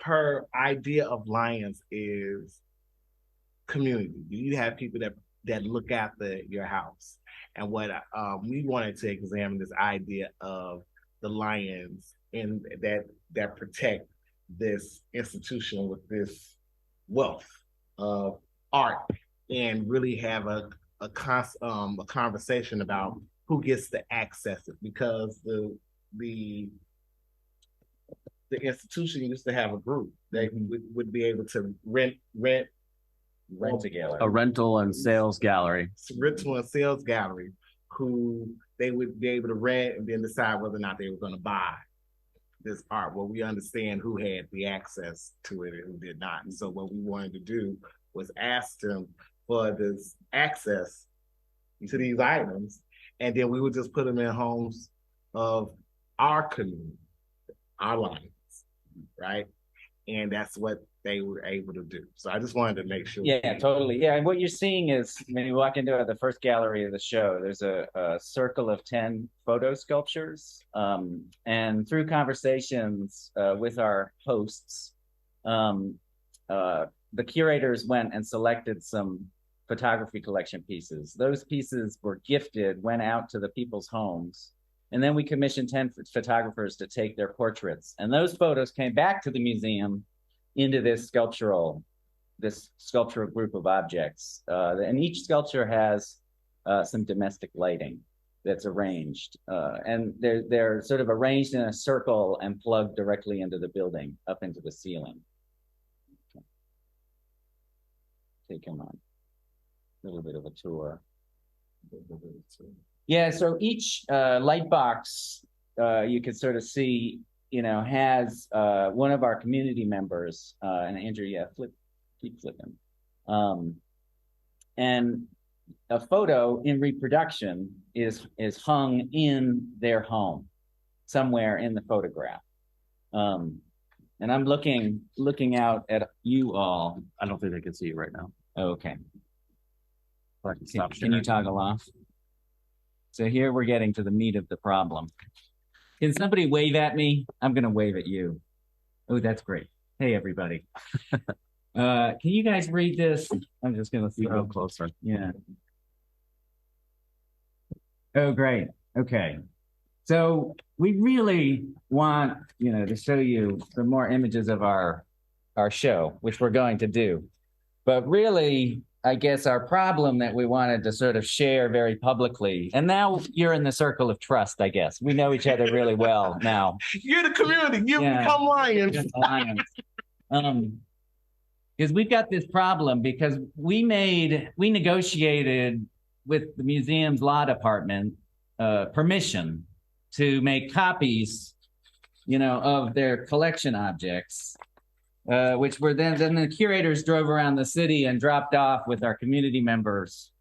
her idea of lions is community. You have people that look after your house. And what we wanted to examine this idea of the lions and that protect this institution with this wealth of art, and really have a conversation about who gets to access it, because the institution used to have a group that would be able to rent a gallery, a rental and sales gallery, who they would be able to rent and then decide whether or not they were going to buy this art. Well, we understand who had the access to it and who did not. And so what we wanted to do was ask them for this access to these items, and then we would just put them in homes of our community, our lions, right? And that's what they were able to do. So I just wanted to make sure. Yeah, totally. Yeah, and what you're seeing is when you walk into the first gallery of the show, there's a circle of 10 photo sculptures. And through conversations with our hosts, the curators went and selected some photography collection pieces. Those pieces were gifted, went out to the people's homes, and then we commissioned 10 photographers to take their portraits. And those photos came back to the museum into this sculptural group of objects. And each sculpture has some domestic lighting that's arranged. And they're sort of arranged in a circle and plugged directly into the building, up into the ceiling. Take him on a little bit of a tour. Yeah, so each light box you can sort of see, has one of our community members, and Andrew, keep flipping. And a photo in reproduction is hung in their home, somewhere in the photograph. And I'm looking out at you all. I don't think they can see you right now. Oh, okay. Can you toggle off? So here we're getting to the meat of the problem. Can somebody wave at me? I'm going to wave at you. Oh, that's great. Hey, everybody. Can you guys read this? I'm just going to throw closer. Yeah. Oh, great. Okay. So we really want, to show you some more images of our show, which we're going to do. But really, I guess our problem that we wanted to sort of share very publicly, and now you're in the circle of trust, I guess. We know each other really well now. You're the community. You become lions. Because we've got this problem because we negotiated with the museum's law department permission to make copies, of their collection objects. which were then the curators drove around the city and dropped off with our community members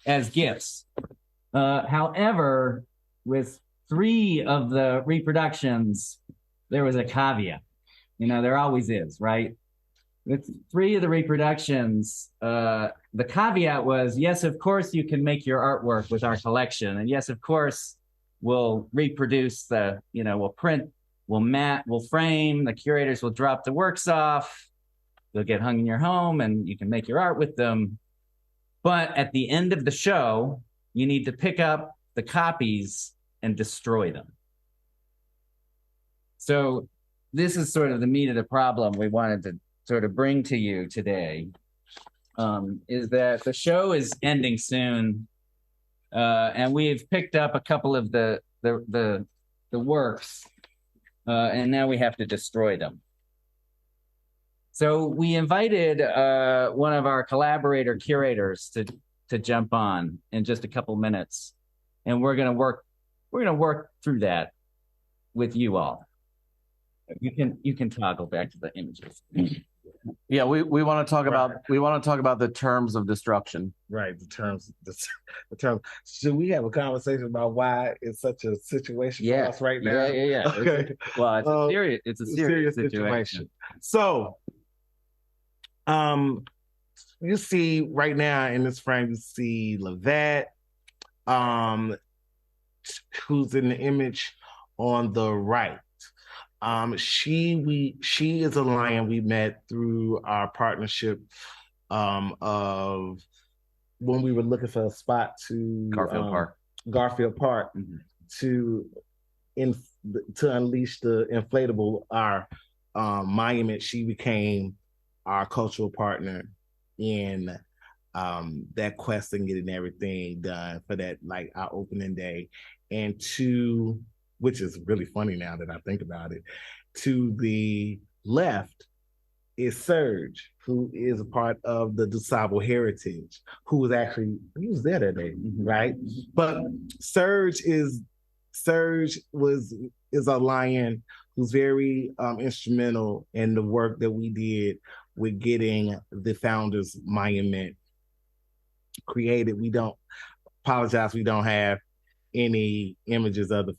as gifts. However, with 3 of the reproductions, there was a caveat. You know, there always is, right? With 3 of the reproductions, the caveat was, yes, of course you can make your artwork with our collection. And yes, of course, we'll reproduce we'll print, we'll mat, we'll frame, the curators will drop the works off, they'll get hung in your home and you can make your art with them. But at the end of the show, you need to pick up the copies and destroy them. So this is sort of the meat of the problem we wanted to sort of bring to you today, is that the show is ending soon, and we've picked up a couple of the works, and now we have to destroy them. So we invited one of our collaborator curators to jump on in just a couple minutes, and we're gonna work through that with you all. You can toggle back to the images. Yeah, we want to talk about the terms of destruction. Right, the terms. Should we have a conversation about why it's such a situation for us right now? Yeah. Okay. It's a serious situation. So, you see right now in this frame, you see Lavette, who's in the image on the right. She is a lion we met through our partnership of when we were looking for a spot to Garfield Park Mm-hmm. to unleash the inflatable our monument. She became our cultural partner in that quest and getting everything done for that, like our opening day. And which is really funny now that I think about it, to the left is Serge, who is a part of the DuSable heritage, he was there that day, right? But Serge is a lion who's very instrumental in the work that we did with getting the Founders Monument created. We don't have any images of the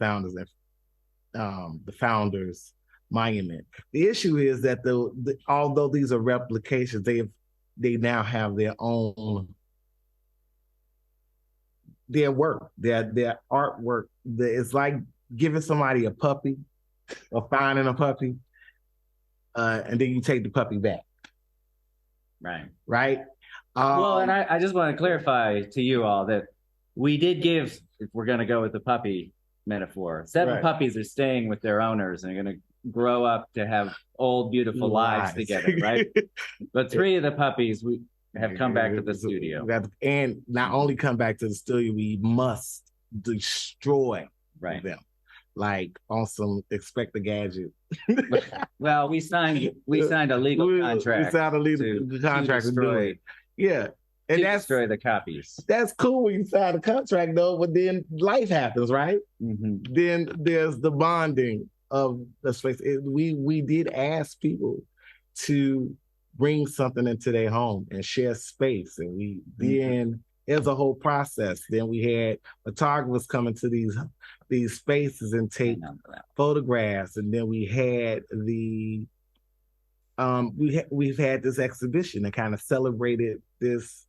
Founders Monument. The issue is that although these are replications, they now have their own work, their artwork. It's like giving somebody a puppy or finding a puppy, and then you take the puppy back. Right. Well, and I just want to clarify to you all that we did give, if we're going to go with the puppy metaphor, 7 puppies are staying with their owners and are going to grow up to have old, beautiful lives together, right? But 3 of the puppies have come back to the studio. And not only come back to the studio, we must destroy them. Like on some Expect the Gadget. Well, we signed a legal contract. We signed a legal contract to destroy. Yeah. And destroy the copies. That's cool when you sign a contract, though, but then life happens, right? Mm-hmm. Then there's the bonding of the space. We did ask people to bring something into their home and share space, and then it was a whole process. Then we had photographers come into these spaces and take photographs, and then we had we've had this exhibition that kind of celebrated this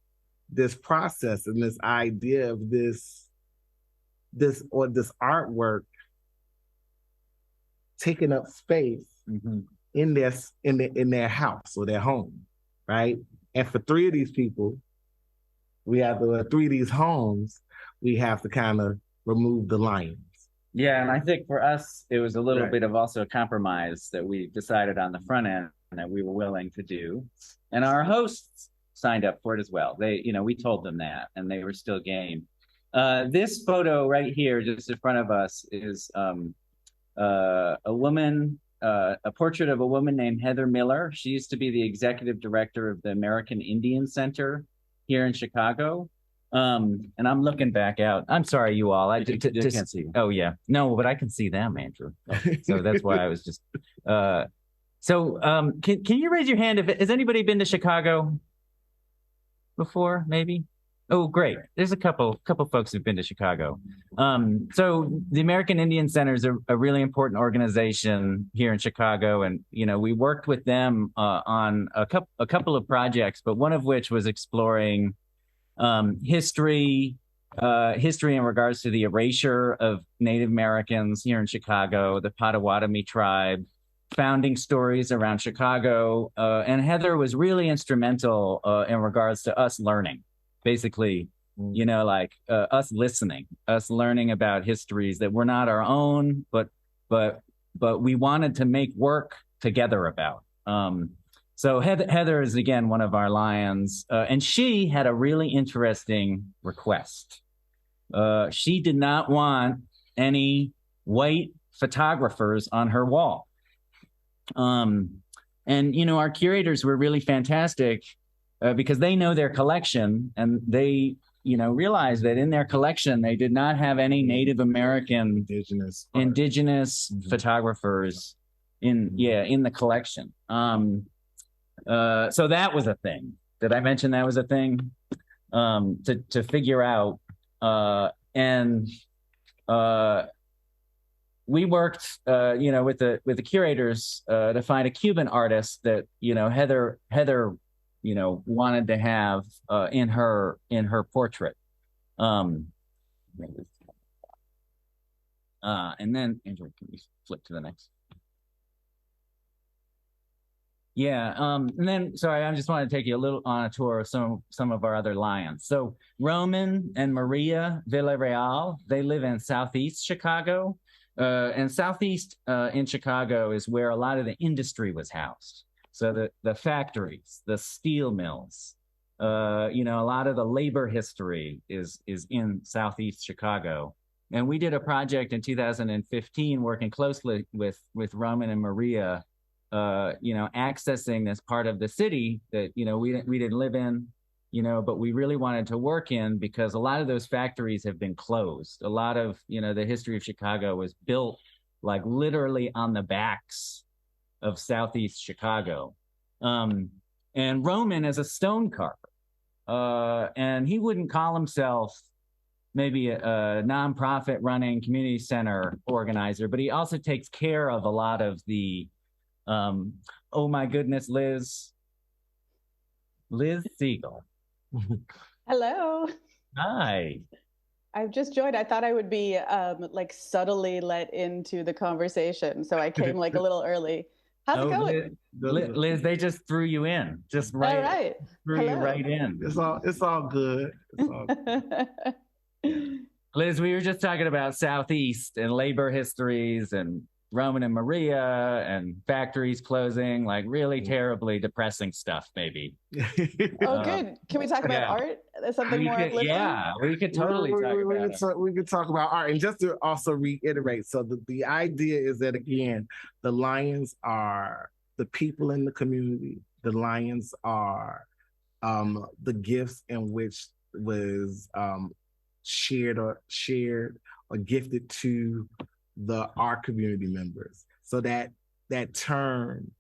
process and this idea of this artwork taking up space in their house or their home, right? And for 3 of these people, we have 3 of these homes, we have to kind of remove the lions. Yeah, and I think for us, it was a little bit of also a compromise that we decided on the front end that we were willing to do, and our hosts signed up for it as well. We told them that, and they were still game. This photo right here, just in front of us, is a woman, a portrait of a woman named Heather Miller. She used to be the executive director of the American Indian Center here in Chicago. And I'm looking back out. I'm sorry, you all. I can't see you. Oh, yeah. No, but I can see them, Andrew. So that's why I was just... So can you raise your hand if has anybody been to Chicago before? Maybe. Oh, great. There's a couple folks who've been to Chicago. So the American Indian Center is a really important organization here in Chicago, and we worked with them on a couple of projects, but one of which was exploring history in regards to the erasure of Native Americans here in Chicago, the Potawatomi tribe, founding stories around Chicago, and Heather was really instrumental in regards to us learning. Basically, us listening, us learning about histories that were not our own, but we wanted to make work together about. So Heather is again one of our lions, and she had a really interesting request. She did not want any white photographers on her wall. And our curators were really fantastic. Because they know their collection, and they, realized that in their collection they did not have any Native American indigenous photographers in the collection. So that was a thing. Did I mention that was a thing? To figure out, and we worked, with the curators to find a Cuban artist that Heather wanted to have in her portrait. And then Andrew, can you flip to the next? Yeah, and then sorry, I just want to take you a little on a tour of some of our other lions. So Roman and Maria Villarreal, they live in Southeast Chicago, and Southeast in Chicago is where a lot of the industry was housed. So the factories, the steel mills, a lot of the labor history is in Southeast Chicago. And we did a project in 2015 working closely with Roman and Maria, accessing this part of the city that, we didn't live in, but we really wanted to work in because a lot of those factories have been closed. A lot of, the history of Chicago was built like literally on the backs of Southeast Chicago. And Roman is a stone carver. And he wouldn't call himself maybe a nonprofit running community center organizer, but he also takes care of a lot of the, oh my goodness, Liz Siegel. Hello. Hi. I've just joined. I thought I would be subtly let into the conversation, so I came a little early. How's it going? Liz, they just threw you in. Just right. All right. Threw you right in. It's all good. It's all good. Liz, we were just talking about Southeast and labor histories and Roman and Maria and factories closing, like really terribly depressing stuff, maybe. Oh, good. Can we talk about art? Something more uplifting? Yeah, we could totally talk about it. We could talk about art. And just to also reiterate, so the idea is that, again, the lions are the people in the community. The lions are the gifts in which was shared or gifted to our community members. So that term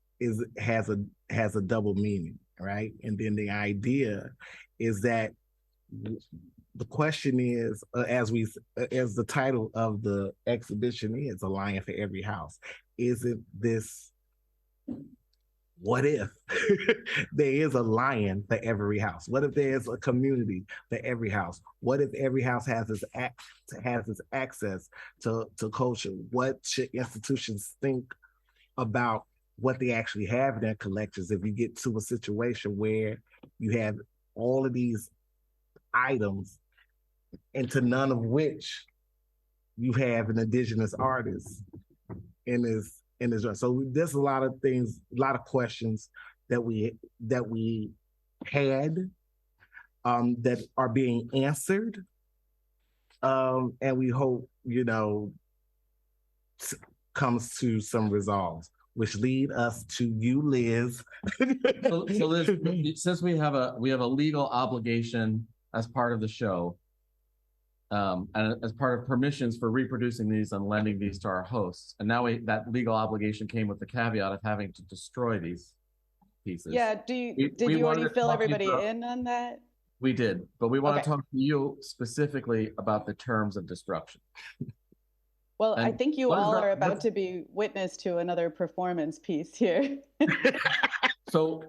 has a double meaning, right? And then the idea is that the question is, as the title of the exhibition is, a lion for every house. Isn't this, what if there is a lion for every house? What if there's a community for every house? What if every house has its access to culture? What should institutions think about what they actually have in their collections if you get to a situation where you have all of these items, and to none of which you have an indigenous artist in this? So there's a lot of things, a lot of questions that we had that are being answered, and we hope comes to some resolve, which lead us to you, Liz. So Liz, since we have a legal obligation as part of the show, and as part of permissions for reproducing these and lending these to our hosts. And now that legal obligation came with the caveat of having to destroy these pieces. Yeah, did you already fill everybody in on that? We did, but we want Okay. to talk to you specifically about the terms of destruction. Well, And I think you all are about to be witness to another performance piece here. So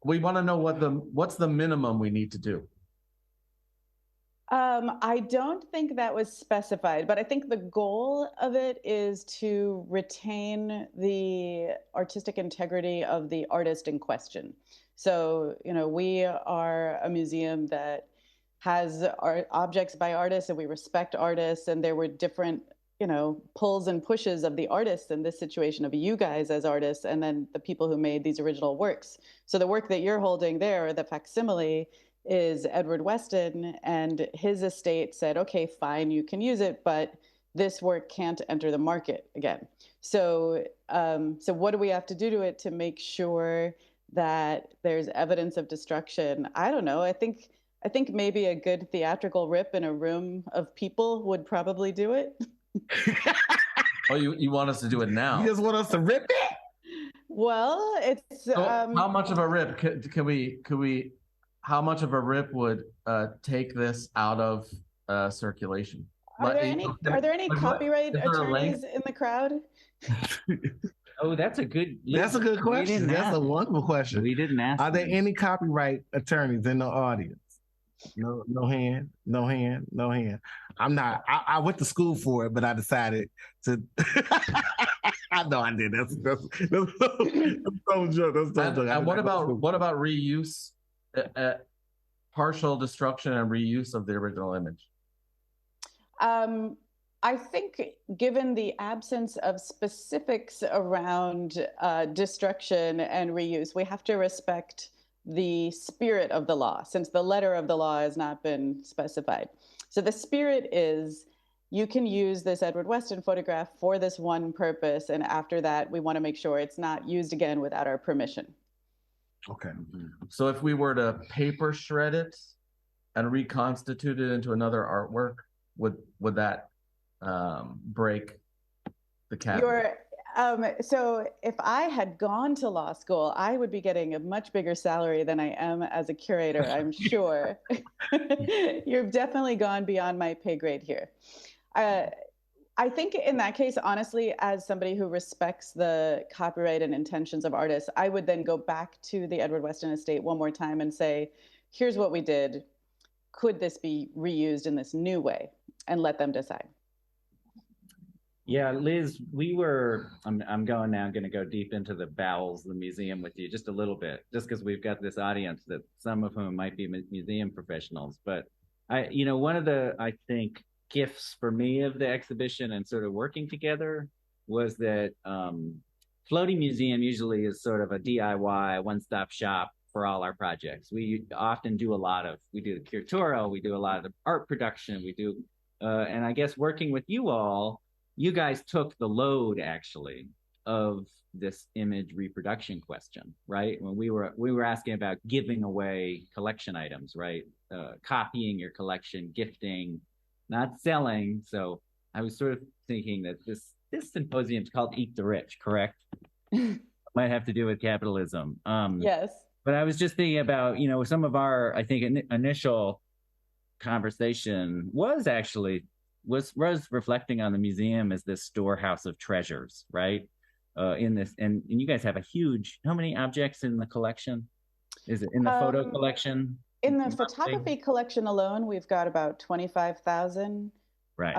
we want to know what's the minimum we need to do. I don't think that was specified, but I think the goal of it is to retain the artistic integrity of the artist in question. So, we are a museum that has objects by artists, and we respect artists, and there were different, pulls and pushes of the artists in this situation, of you guys as artists, and then the people who made these original works. So the work that you're holding there, the facsimile, is Edward Weston, and his estate said, okay, fine, you can use it, but this work can't enter the market again. So what do we have to do to it to make sure that there's evidence of destruction? I don't know. I think maybe a good theatrical rip in a room of people would probably do it. Oh, you want us to do it now? You just want us to rip it? Well, it's so how much of a rip can we how much of a rip would take this out of circulation? Are there any copyright attorneys in the crowd? Oh, that's a good question. That's a wonderful question. We didn't ask. Are there any copyright attorneys in the audience? No hand. I'm not. I went to school for it, but I decided to. I know I did. That's so joke. And what about reuse? Partial destruction and reuse of the original image? I think given the absence of specifics around destruction and reuse, we have to respect the spirit of the law, since the letter of the law has not been specified. So the spirit is, you can use this Edward Weston photograph for this one purpose, and after that, we want to make sure it's not used again without our permission. Okay. So if we were to paper shred it and reconstitute it into another artwork, would that break the category? So if I had gone to law school, I would be getting a much bigger salary than I am as a curator, I'm sure. You've definitely gone beyond my pay grade here. I think in that case, honestly, as somebody who respects the copyright and intentions of artists, I would then go back to the Edward Weston estate one more time and say, here's what we did. Could this be reused in this new way? And let them decide. Yeah, Liz, I'm going to go deep into the bowels of the museum with you just a little bit, just because we've got this audience that some of whom might be museum professionals. But one of the, I think, gifts for me of the exhibition and sort of working together was that Floating Museum usually is sort of a DIY one-stop shop for all our projects. We often do we do the curatorial, we do a lot of the art production, and I guess working with you all, you guys took the load actually of this image reproduction question, right? When we were asking about giving away collection items, right? Copying your collection, gifting, not selling. So I was sort of thinking that this symposium is called Eat the Rich, correct? Might have to do with capitalism. Yes. But I was just thinking about, some of our, I think, initial conversation was reflecting on the museum as this storehouse of treasures, right? And you guys have how many objects in the collection? Is it in the photo collection? In the photography collection alone, we've got about 25,000. Right.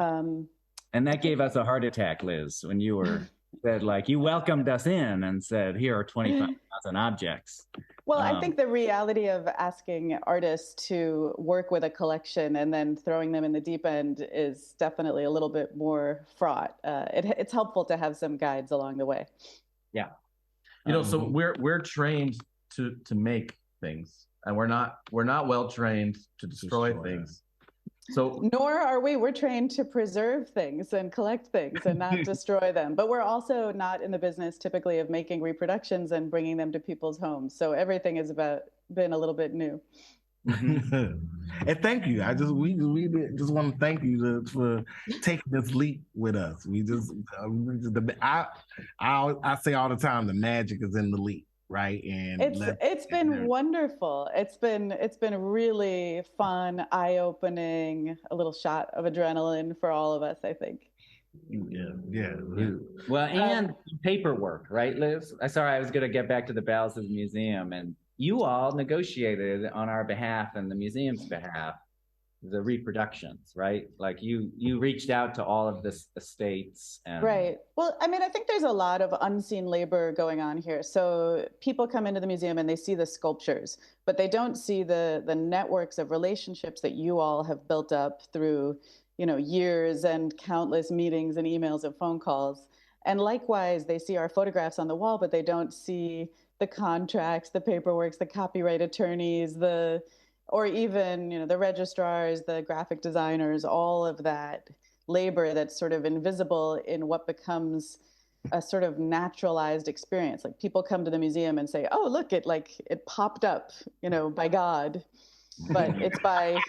And that gave us a heart attack, Liz, when you said, you welcomed us in and said, here are 25,000 objects. Well, I think the reality of asking artists to work with a collection and then throwing them in the deep end is definitely a little bit more fraught. It's helpful to have some guides along the way. Yeah. So we're trained to make things, and we're not well trained to destroy things. So nor are we. We're trained to preserve things and collect things and not destroy them. But we're also not in the business typically of making reproductions and bringing them to people's homes. So everything has been a little bit new. And thank you. We just want to thank you for taking this leap with us. I say all the time, the magic is in the leap, right? And it's been wonderful. It's been really fun, eye-opening, a little shot of adrenaline for all of us, I think. Yeah. Well, and paperwork, right, Liz? Sorry, I was going to get back to the bowels of the museum, and you all negotiated on our behalf and the museum's behalf the reproductions, right? Like you reached out to all of the estates. And... Right. Well, I mean, I think there's a lot of unseen labor going on here. So people come into the museum and they see the sculptures, but they don't see the networks of relationships that you all have built up through, years and countless meetings and emails and phone calls. And likewise, they see our photographs on the wall, but they don't see the contracts, the paperwork, the copyright attorneys, or even, the registrars, the graphic designers, all of that labor that's sort of invisible in what becomes a sort of naturalized experience. Like people come to the museum and say, oh, look, it popped up, by God, but it's by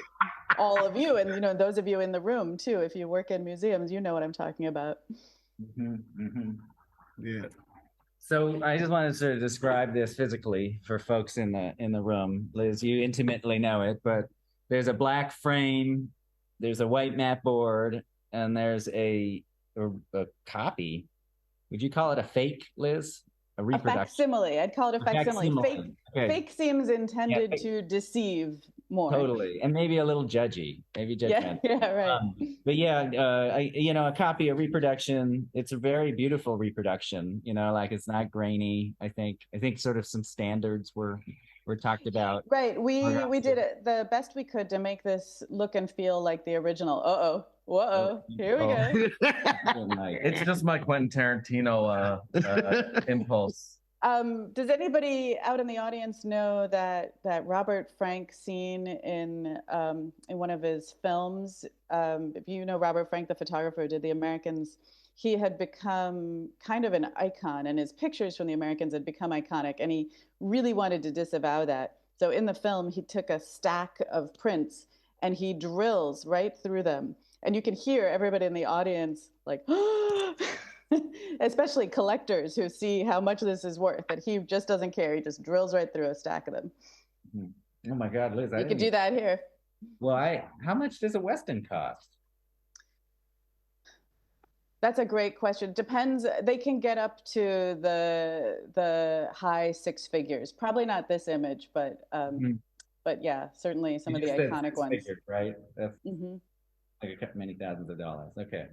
all of you. And, those of you in the room too, if you work in museums, you know what I'm talking about. Yeah. So I just wanted to sort of describe this physically for folks in the room. Liz, you intimately know it, but there's a black frame, there's a white mat board, and there's a copy. Would you call it a fake, Liz? A reproduction? A facsimile. I'd call it a facsimile. Fake seems intended to deceive more. Totally, and maybe a little judgy, maybe judgmental. Yeah, right. But a copy, a reproduction. It's a very beautiful reproduction. Like it's not grainy. I think sort of some standards were talked about. Right. We did it the best we could to make this look and feel like the original. Here we go. It's just my Quentin Tarantino impulse. Does anybody out in the audience know that Robert Frank scene in one of his films? If you know Robert Frank, the photographer who did The Americans, he had become kind of an icon, and his pictures from The Americans had become iconic, and he really wanted to disavow that. So in the film, he took a stack of prints and he drills right through them. And you can hear everybody in the audience like, especially collectors who see how much this is worth, that he just doesn't care. He just drills right through a stack of them. Oh my God, Liz. You could do that here. Well, how much does a Weston cost? That's a great question. Depends. They can get up to the high six figures. Probably not this image, but yeah, certainly some of the iconic ones. Figures, right? That's like many thousands of dollars. Okay.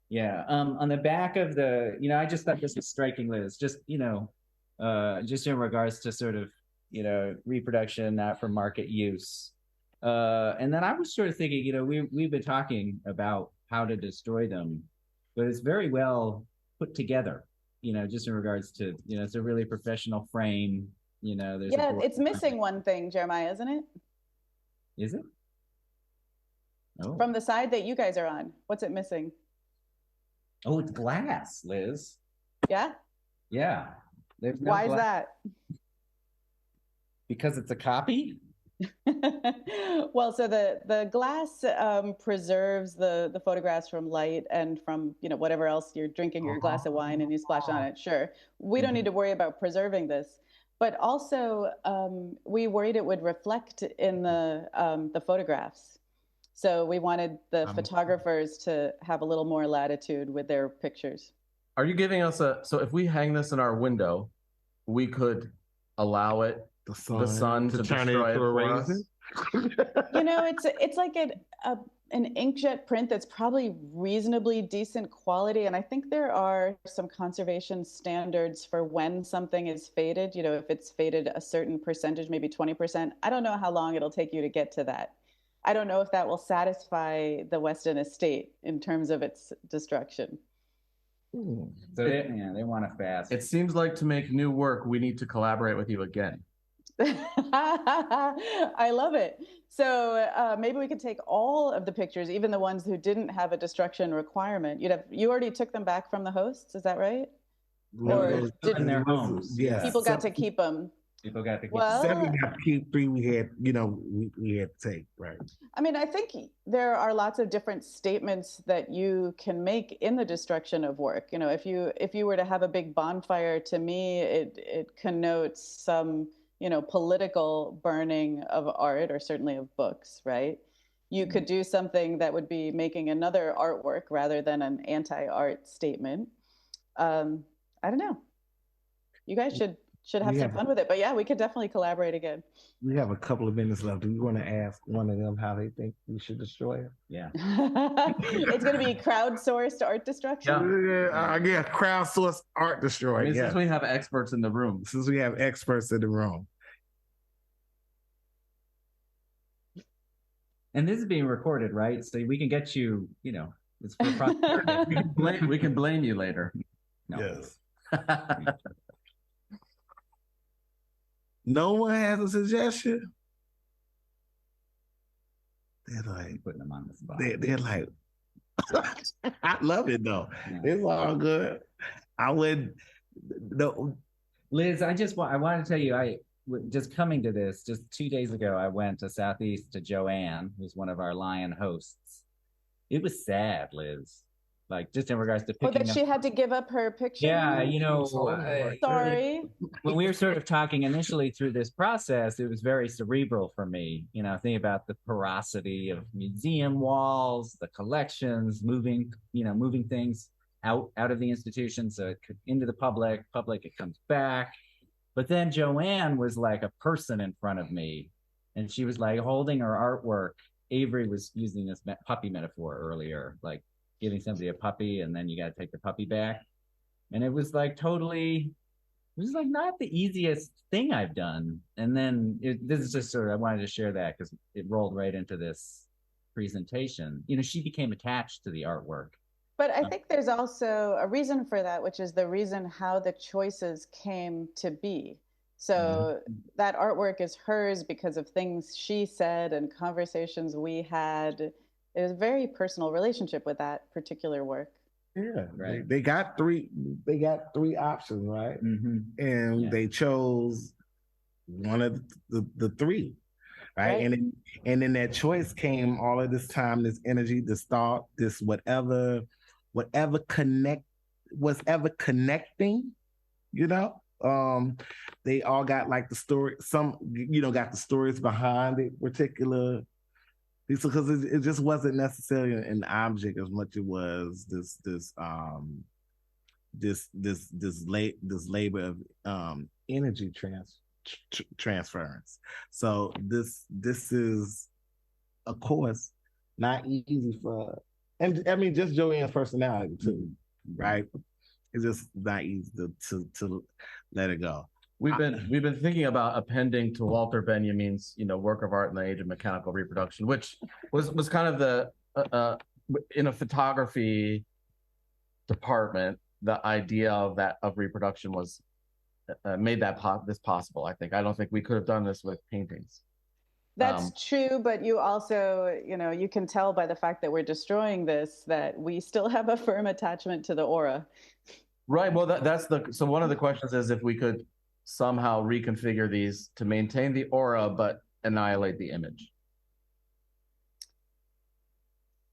Yeah. On the back of I just thought this was striking, Liz. Just just in regards to sort of reproduction, not for market use. And then I was sort of thinking, we've been talking about how to destroy them, but it's very well put together. Just in regards to it's a really professional frame. There's it's missing one thing, Jeremiah, isn't it? Is it? Oh. From the side that you guys are on, what's it missing? Oh, it's glass, Liz. Yeah? Yeah. Why is that? Because it's a copy? Well, so the glass preserves the photographs from light and from whatever else you're drinking your glass of wine and you splash on it. Sure. We don't need to worry about preserving this. But also, we worried it would reflect in the photographs. So we wanted the photographers to have a little more latitude with their pictures. Are you giving us so if we hang this in our window, we could allow it, the sun to turn it into a raisin? It's like an inkjet print that's probably reasonably decent quality. And I think there are some conservation standards for when something is faded. If it's faded a certain percentage, maybe 20%, I don't know how long it'll take you to get to that. I don't know if that will satisfy the Weston estate in terms of its destruction. So they want it fast. It seems like to make new work, we need to collaborate with you again. I love it. So maybe we could take all of the pictures, even the ones who didn't have a destruction requirement. You already took them back from the hosts, is that right? No, or did in their homes? Yeah. People got to keep them? People got to keep. Well, 7 we have to keep, 3 we had, we had to take, right? I mean, I think there are lots of different statements that you can make in the destruction of work. If you were to have a big bonfire, to me, it connotes some, political burning of art, or certainly of books, right? You could do something that would be making another artwork rather than an anti-art statement. I don't know. You guys should have some fun with it. But yeah, we could definitely collaborate again. We have a couple of minutes left. Do you want to ask one of them how they think we should destroy it? Yeah. It's going to be crowdsourced art destruction. Yeah, crowdsourced art destroy. Since we have experts in the room. Since we have experts in the room. And this is being recorded, right? So we can get you, it's for we can blame you later. No. Yes. No one has a suggestion. They're like putting them on the spot. They're like, I love it though. Yeah. It's all good. I would. No, Liz, I want to tell you, just coming to this, just 2 days ago, I went to Southeast to Joanne, who's one of our Lion hosts. It was sad, Liz. Like, just in regards to picking that she had to give up her picture? Yeah, sorry. When we were sort of talking initially through this process, it was very cerebral for me. Thinking about the porosity of museum walls, the collections, moving things out of the institution, so it could into the public, it comes back. But then Joanne was like a person in front of me, and she was like holding her artwork. Avery was using this puppy metaphor earlier, like giving somebody a puppy and then you got to take the puppy back. And it was like it was like not the easiest thing I've done. And then this is just I wanted to share that because it rolled right into this presentation. She became attached to the artwork. But I think there's also a reason for that, which is the reason how the choices came to be. So that artwork is hers because of things she said and conversations we had. It was a very personal relationship with that particular work. Yeah, right. They got three options, right? Mm-hmm. And they chose one of the three, right? And in that choice came all of this time, this energy, this thought, this whatever was ever connecting, they all got like the story, some got the stories behind it particular, because it just wasn't necessarily an object as much as it was this labor of energy transference. So this is, of course, not easy for, and I mean just Joanne's personality too, right? It's just not easy to let it go. We've been thinking about appending to Walter Benjamin's work of art in the age of mechanical reproduction, which was kind of the in a photography department, the idea of reproduction was made this possible. I don't think we could have done this with paintings. That's true, but you also, you can tell by the fact that we're destroying this that we still have a firm attachment to the aura. Right. Well, so one of the questions is if we could somehow reconfigure these to maintain the aura but annihilate the image.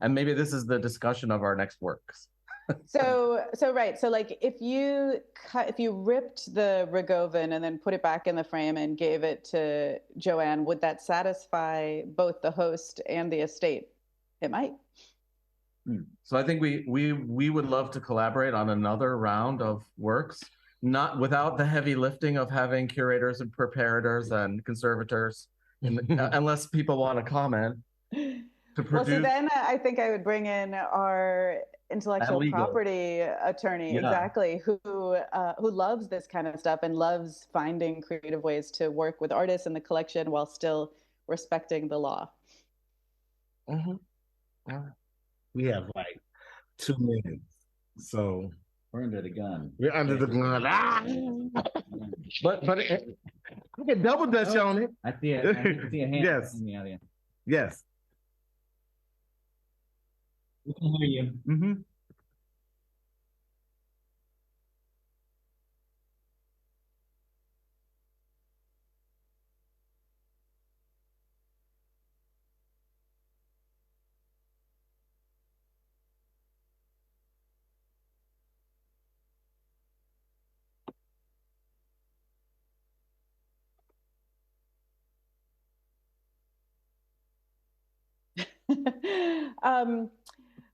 And maybe this is the discussion of our next works. So like if you ripped the Rogovin and then put it back in the frame and gave it to Joanne, would that satisfy both the host and the estate? It might. So I think we would love to collaborate on another round of works, not without the heavy lifting of having curators and preparators and conservators, unless people want to comment. Well, so then I think I would bring in our intellectual property attorney, exactly, who loves this kind of stuff and loves finding creative ways to work with artists in the collection while still respecting the law. We have like 2 minutes, so we're under the gun. We're under the gun. But I can double dutch on it. I see it. I can see a hand in the audience. Yes. We can hear you. Mm-hmm.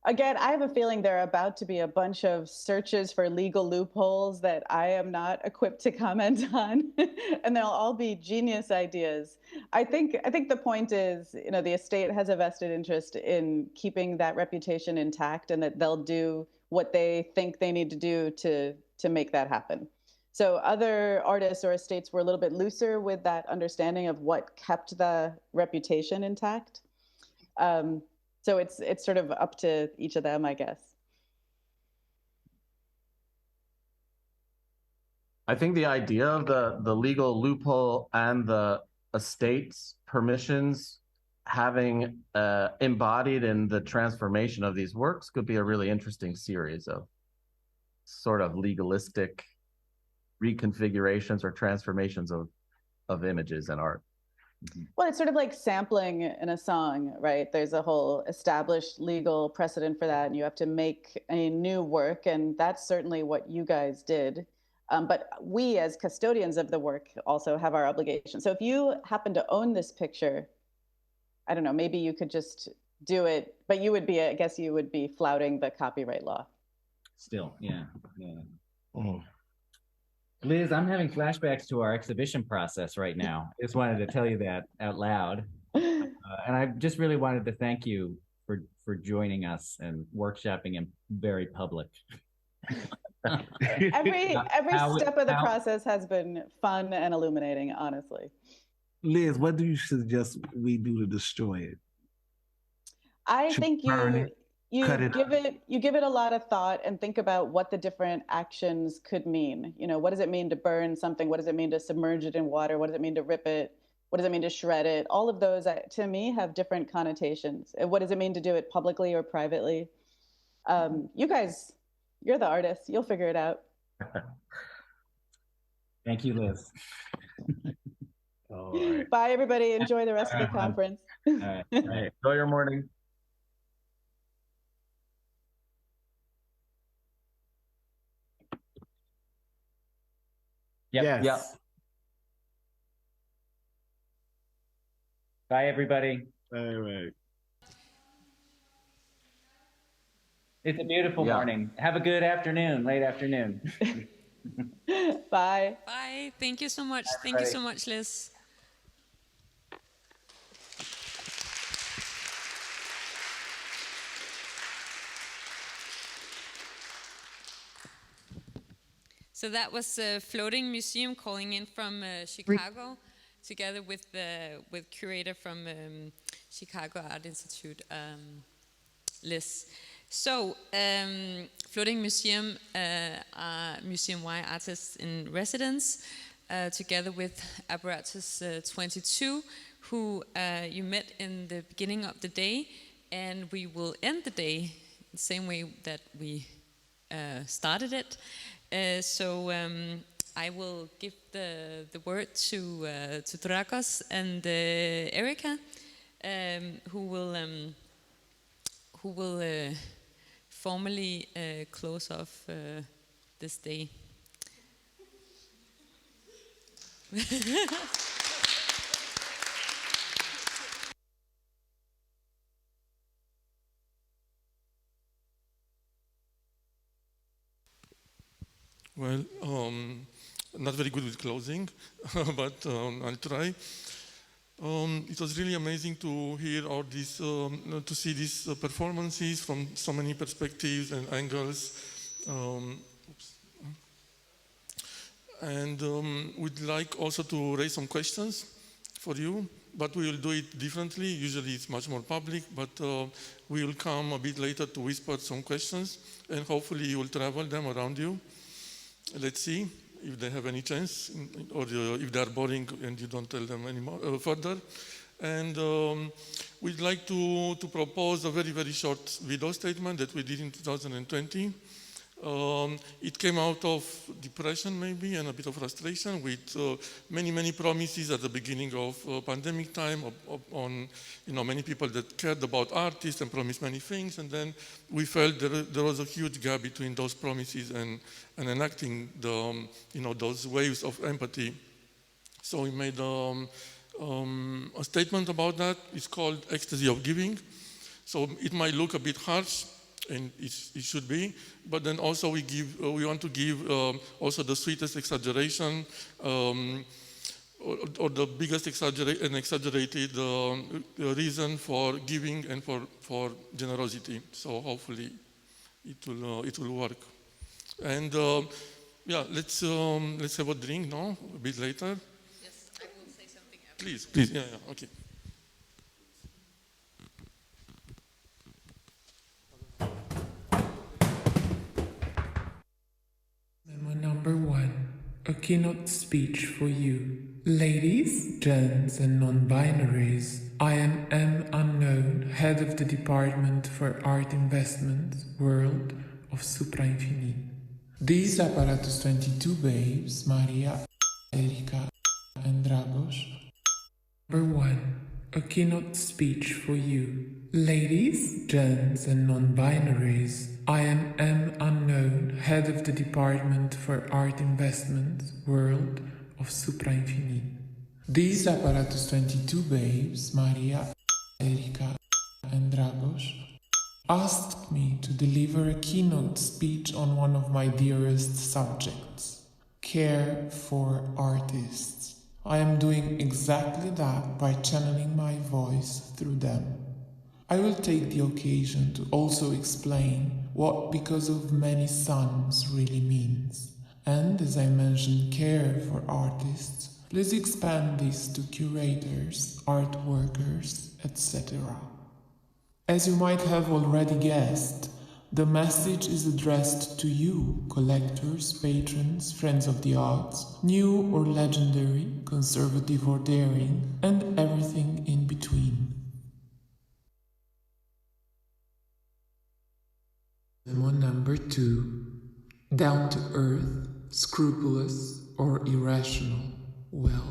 Again, I have a feeling there are about to be a bunch of searches for legal loopholes that I am not equipped to comment on, and they'll all be genius ideas. I think the point is, the estate has a vested interest in keeping that reputation intact, and that they'll do what they think they need to do to make that happen. So other artists or estates were a little bit looser with that understanding of what kept the reputation intact. So it's sort of up to each of them, I guess. I think the idea of the legal loophole and the estate's permissions having embodied in the transformation of these works could be a really interesting series of sort of legalistic reconfigurations or transformations of images and art. Well, it's sort of like sampling in a song, right? There's a whole established legal precedent for that, and you have to make a new work, and that's certainly what you guys did. But we, as custodians of the work, also have our obligation. So if you happen to own this picture, I don't know, maybe you could just do it, but I guess you would be flouting the copyright law. Still, yeah. Liz, I'm having flashbacks to our exhibition process right now. I just wanted to tell you that out loud. And I just really wanted to thank you for joining us and workshopping in very public. Every step of the process has been fun and illuminating, honestly. Liz, what do you suggest we do to destroy it? I think you give it a lot of thought and think about what the different actions could mean. What does it mean to burn something? What does it mean to submerge it in water? What does it mean to rip it? What does it mean to shred it? All of those, to me, have different connotations. What does it mean to do it publicly or privately? You guys, you're the artists. You'll figure it out. Thank you, Liz. All right. Bye, everybody. Enjoy the rest of the conference. All right. Enjoy your morning. Yep. Yes. Yep. Bye, everybody. All right. It's a beautiful morning. Have a good afternoon, late afternoon. Bye. Bye. Thank you so much. Bye, Thank you so much, Liz. So that was a floating museum calling in from Chicago, together with curator from Chicago Art Institute, Liz. So, Floating Museum are Museum Y artists in residence, together with Apparatus 22, who you met in the beginning of the day, and we will end the day the same way that we started it. So I will give the word to Dragos and Erica, who will formally close off this day. Well, not very good with closing, but I'll try. It was really amazing to hear all this, to see these performances from so many perspectives and angles. And we'd like also to raise some questions for you, but we will do it differently. Usually it's much more public, but we will come a bit later to whisper some questions, and hopefully you will travel them around you. Let's see if they have any chance, or if they are boring and you don't tell them anymore further. And we'd like to propose a very, very short video statement that we did in 2020. It came out of depression maybe and a bit of frustration with many, many promises at the beginning of pandemic time on many people that cared about artists and promised many things, and then we felt there was a huge gap between those promises and enacting those waves of empathy. So we made a statement about that. It's called Ecstasy of Giving. So it might look a bit harsh, and it should be, but then also we want to give also the sweetest exaggeration, or the biggest exaggerated reason for giving and for generosity. So hopefully it will work. And yeah, let's have a drink now a bit later. Yes, I will say something after. Please, yeah, okay. Memo number 1, a keynote speech for you. Ladies, gents, and non-binaries, I am M. Unknown, head of the Department for Art Investments, World of Supra Infinite. These Apparatus 22 babes, Maria, Erika, and Dragos. Number 1, a keynote speech for you. Ladies, gents, and non-binaries, I am M. Unknown, head of the Department for Art Investments, World of Supra Infinite. These Apparatus 22 babes, Maria, Erika, and Dragos, asked me to deliver a keynote speech on one of my dearest subjects, care for artists. I am doing exactly that by channeling my voice through them. I will take the occasion to also explain what because of many suns really means. And as I mentioned care for artists, please expand this to curators, art workers, etc. As you might have already guessed, the message is addressed to you, collectors, patrons, friends of the arts, new or legendary, conservative or daring, and everything in between. Memo number 2. Down to earth, scrupulous, or irrational. Well.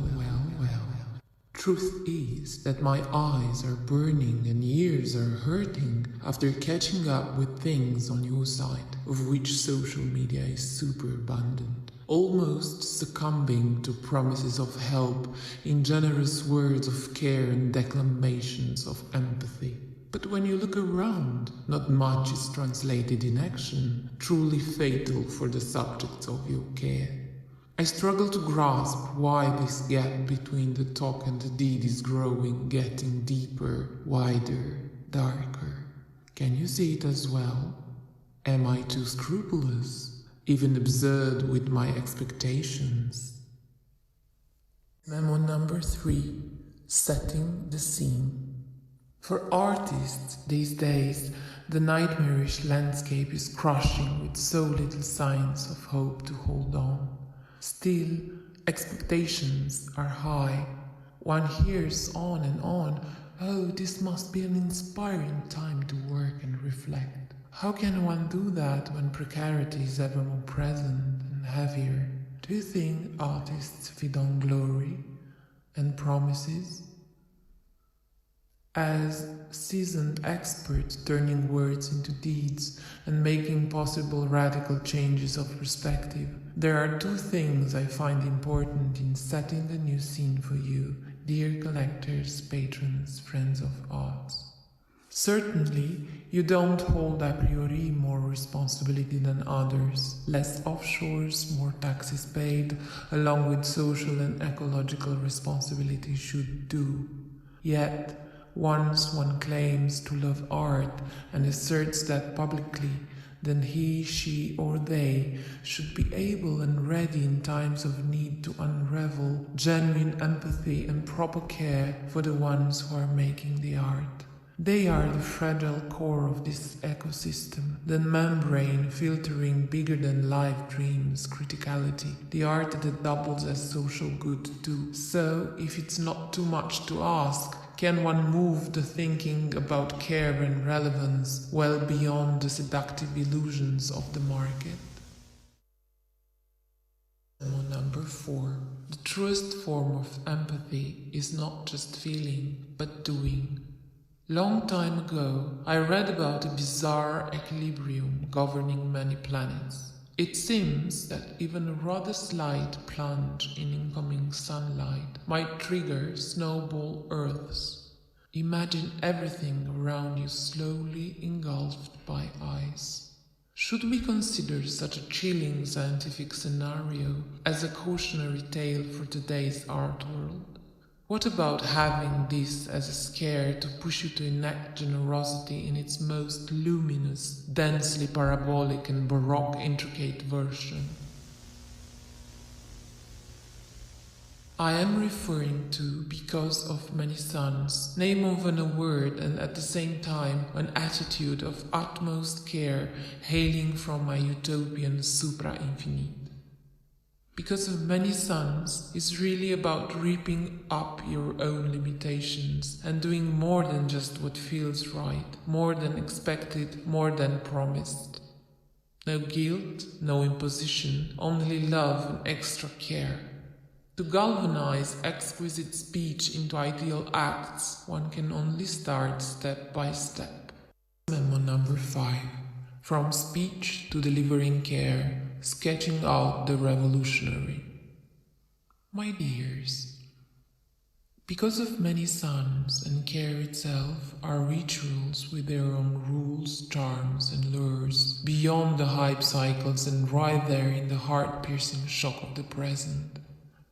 Truth is that my eyes are burning and ears are hurting after catching up with things on your side, of which social media is super abundant, almost succumbing to promises of help in generous words of care and declamations of empathy. But when you look around, not much is translated in action, truly fatal for the subjects of your care. I struggle to grasp why this gap between the talk and the deed is growing, getting deeper, wider, darker. Can you see it as well? Am I too scrupulous, even absurd with my expectations? Memo number 3, setting the scene. For artists these days, the nightmarish landscape is crushing with so little signs of hope to hold on. Still, expectations are high. One hears on and on, oh, this must be an inspiring time to work and reflect. How can one do that when precarity is ever more present and heavier? Do you think artists feed on glory and promises? As seasoned experts turning words into deeds and making possible radical changes of perspective, there are 2 things I find important in setting the new scene for you, dear collectors, patrons, friends of arts. Certainly, you don't hold a priori more responsibility than others. Less offshores, more taxes paid, along with social and ecological responsibility should do. Yet, once one claims to love art and asserts that publicly, then he, she, or they should be able and ready in times of need to unravel genuine empathy and proper care for the ones who are making the art. They are the fragile core of this ecosystem, the membrane filtering bigger than life dreams criticality, the art that doubles as social good too. So, if it's not too much to ask, can one move the thinking about care and relevance well beyond the seductive illusions of the market? Number 4. The truest form of empathy is not just feeling, but doing. Long time ago, I read about a bizarre equilibrium governing many planets. It seems that even a rather slight plunge in incoming sunlight might trigger snowball Earths. Imagine everything around you slowly engulfed by ice. Should we consider such a chilling scientific scenario as a cautionary tale for today's art world? What about having this as a scare to push you to enact generosity in its most luminous, densely parabolic and baroque intricate version? I am referring to because of many suns, name often a word and at the same time an attitude of utmost care hailing from my utopian supra-infinite. Because of many suns is really about reaping up your own limitations and doing more than just what feels right, more than expected, more than promised. No guilt, no imposition, only love and extra care. To galvanize exquisite speech into ideal acts, one can only start step by step. Memo number 5. From speech to delivering care, sketching out the revolutionary. My dears, because of many suns and care itself are rituals with their own rules, charms and lures, beyond the hype cycles and right there in the heart-piercing shock of the present.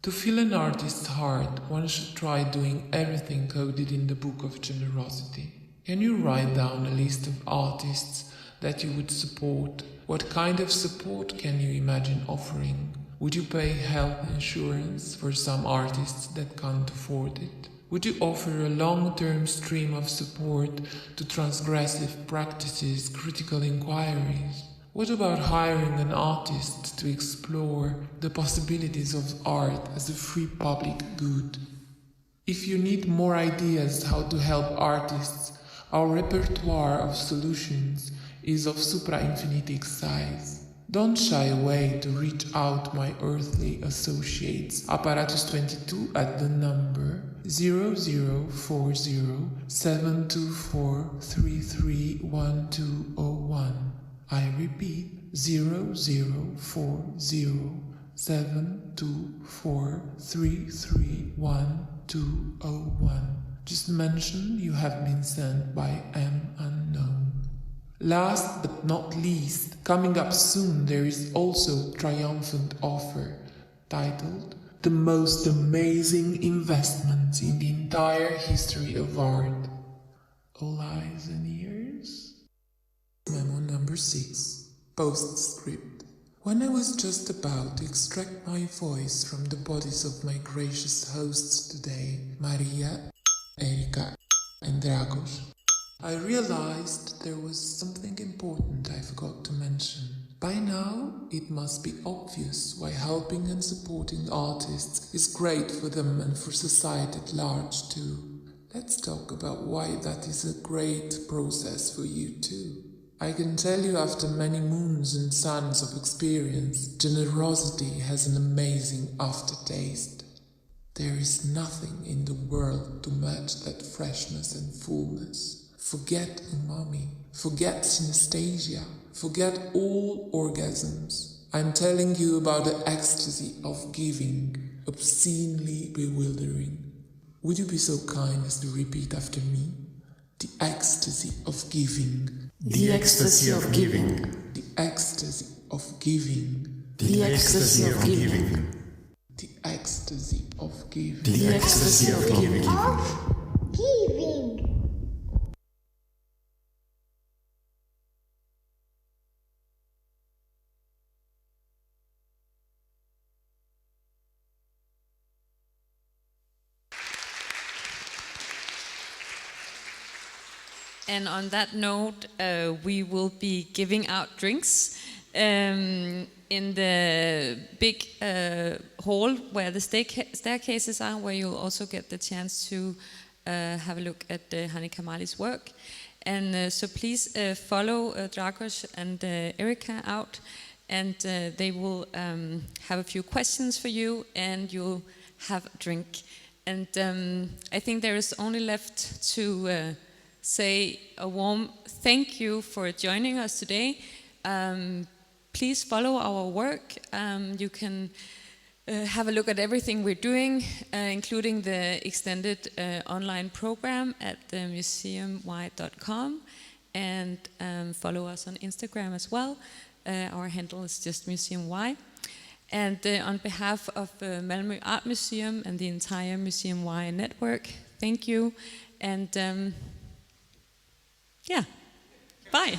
To feel an artist's heart, one should try doing everything coded in the book of generosity. Can you write down a list of artists that you would support? What kind of support can you imagine offering? Would you pay health insurance for some artists that can't afford it? Would you offer a long-term stream of support to transgressive practices, critical inquiries? What about hiring an artist to explore the possibilities of art as a free public good? If you need more ideas how to help artists, our repertoire of solutions is of supra-infinitic size. Don't shy away to reach out my earthly associates, Apparatus 22 at the number 0040-724-331201. I repeat, 0040-724-331201. Just mention you have been sent by M Unknown. Last but not least, coming up soon there is also a triumphant offer titled The Most Amazing Investment in the Entire History of Art. All eyes and ears? Memo number 6. Postscript. When I was just about to extract my voice from the bodies of my gracious hosts today, Maria, Erika, and Dragos, I realized there was something important I forgot to mention. By now, it must be obvious why helping and supporting artists is great for them and for society at large too. Let's talk about why that is a great process for you too. I can tell you after many moons and suns of experience, generosity has an amazing aftertaste. There is nothing in the world to match that freshness and fullness. Forget umami, forget synesthesia, forget all orgasms. I'm telling you about the ecstasy of giving, obscenely bewildering. Would you be so kind as to repeat after me? The ecstasy of giving. The ecstasy of giving. The ecstasy of giving. The ecstasy of giving. The ecstasy of giving. The ecstasy of giving. Giving. And on that note, we will be giving out drinks in the big hall where the staircases are, where you'll also get the chance to have a look at Hani Kamali's work. And so please follow Dragos and Erika out, and they will have a few questions for you, and you'll have a drink. And I think there is only left to say a warm thank you for joining us today. Please follow our work. You can have a look at everything we're doing, including the extended online program at museumy.com, and follow us on Instagram as well. Our handle is just MuseumY. And on behalf of Malmö Art Museum and the entire Museum Y network, thank you. And yeah, bye.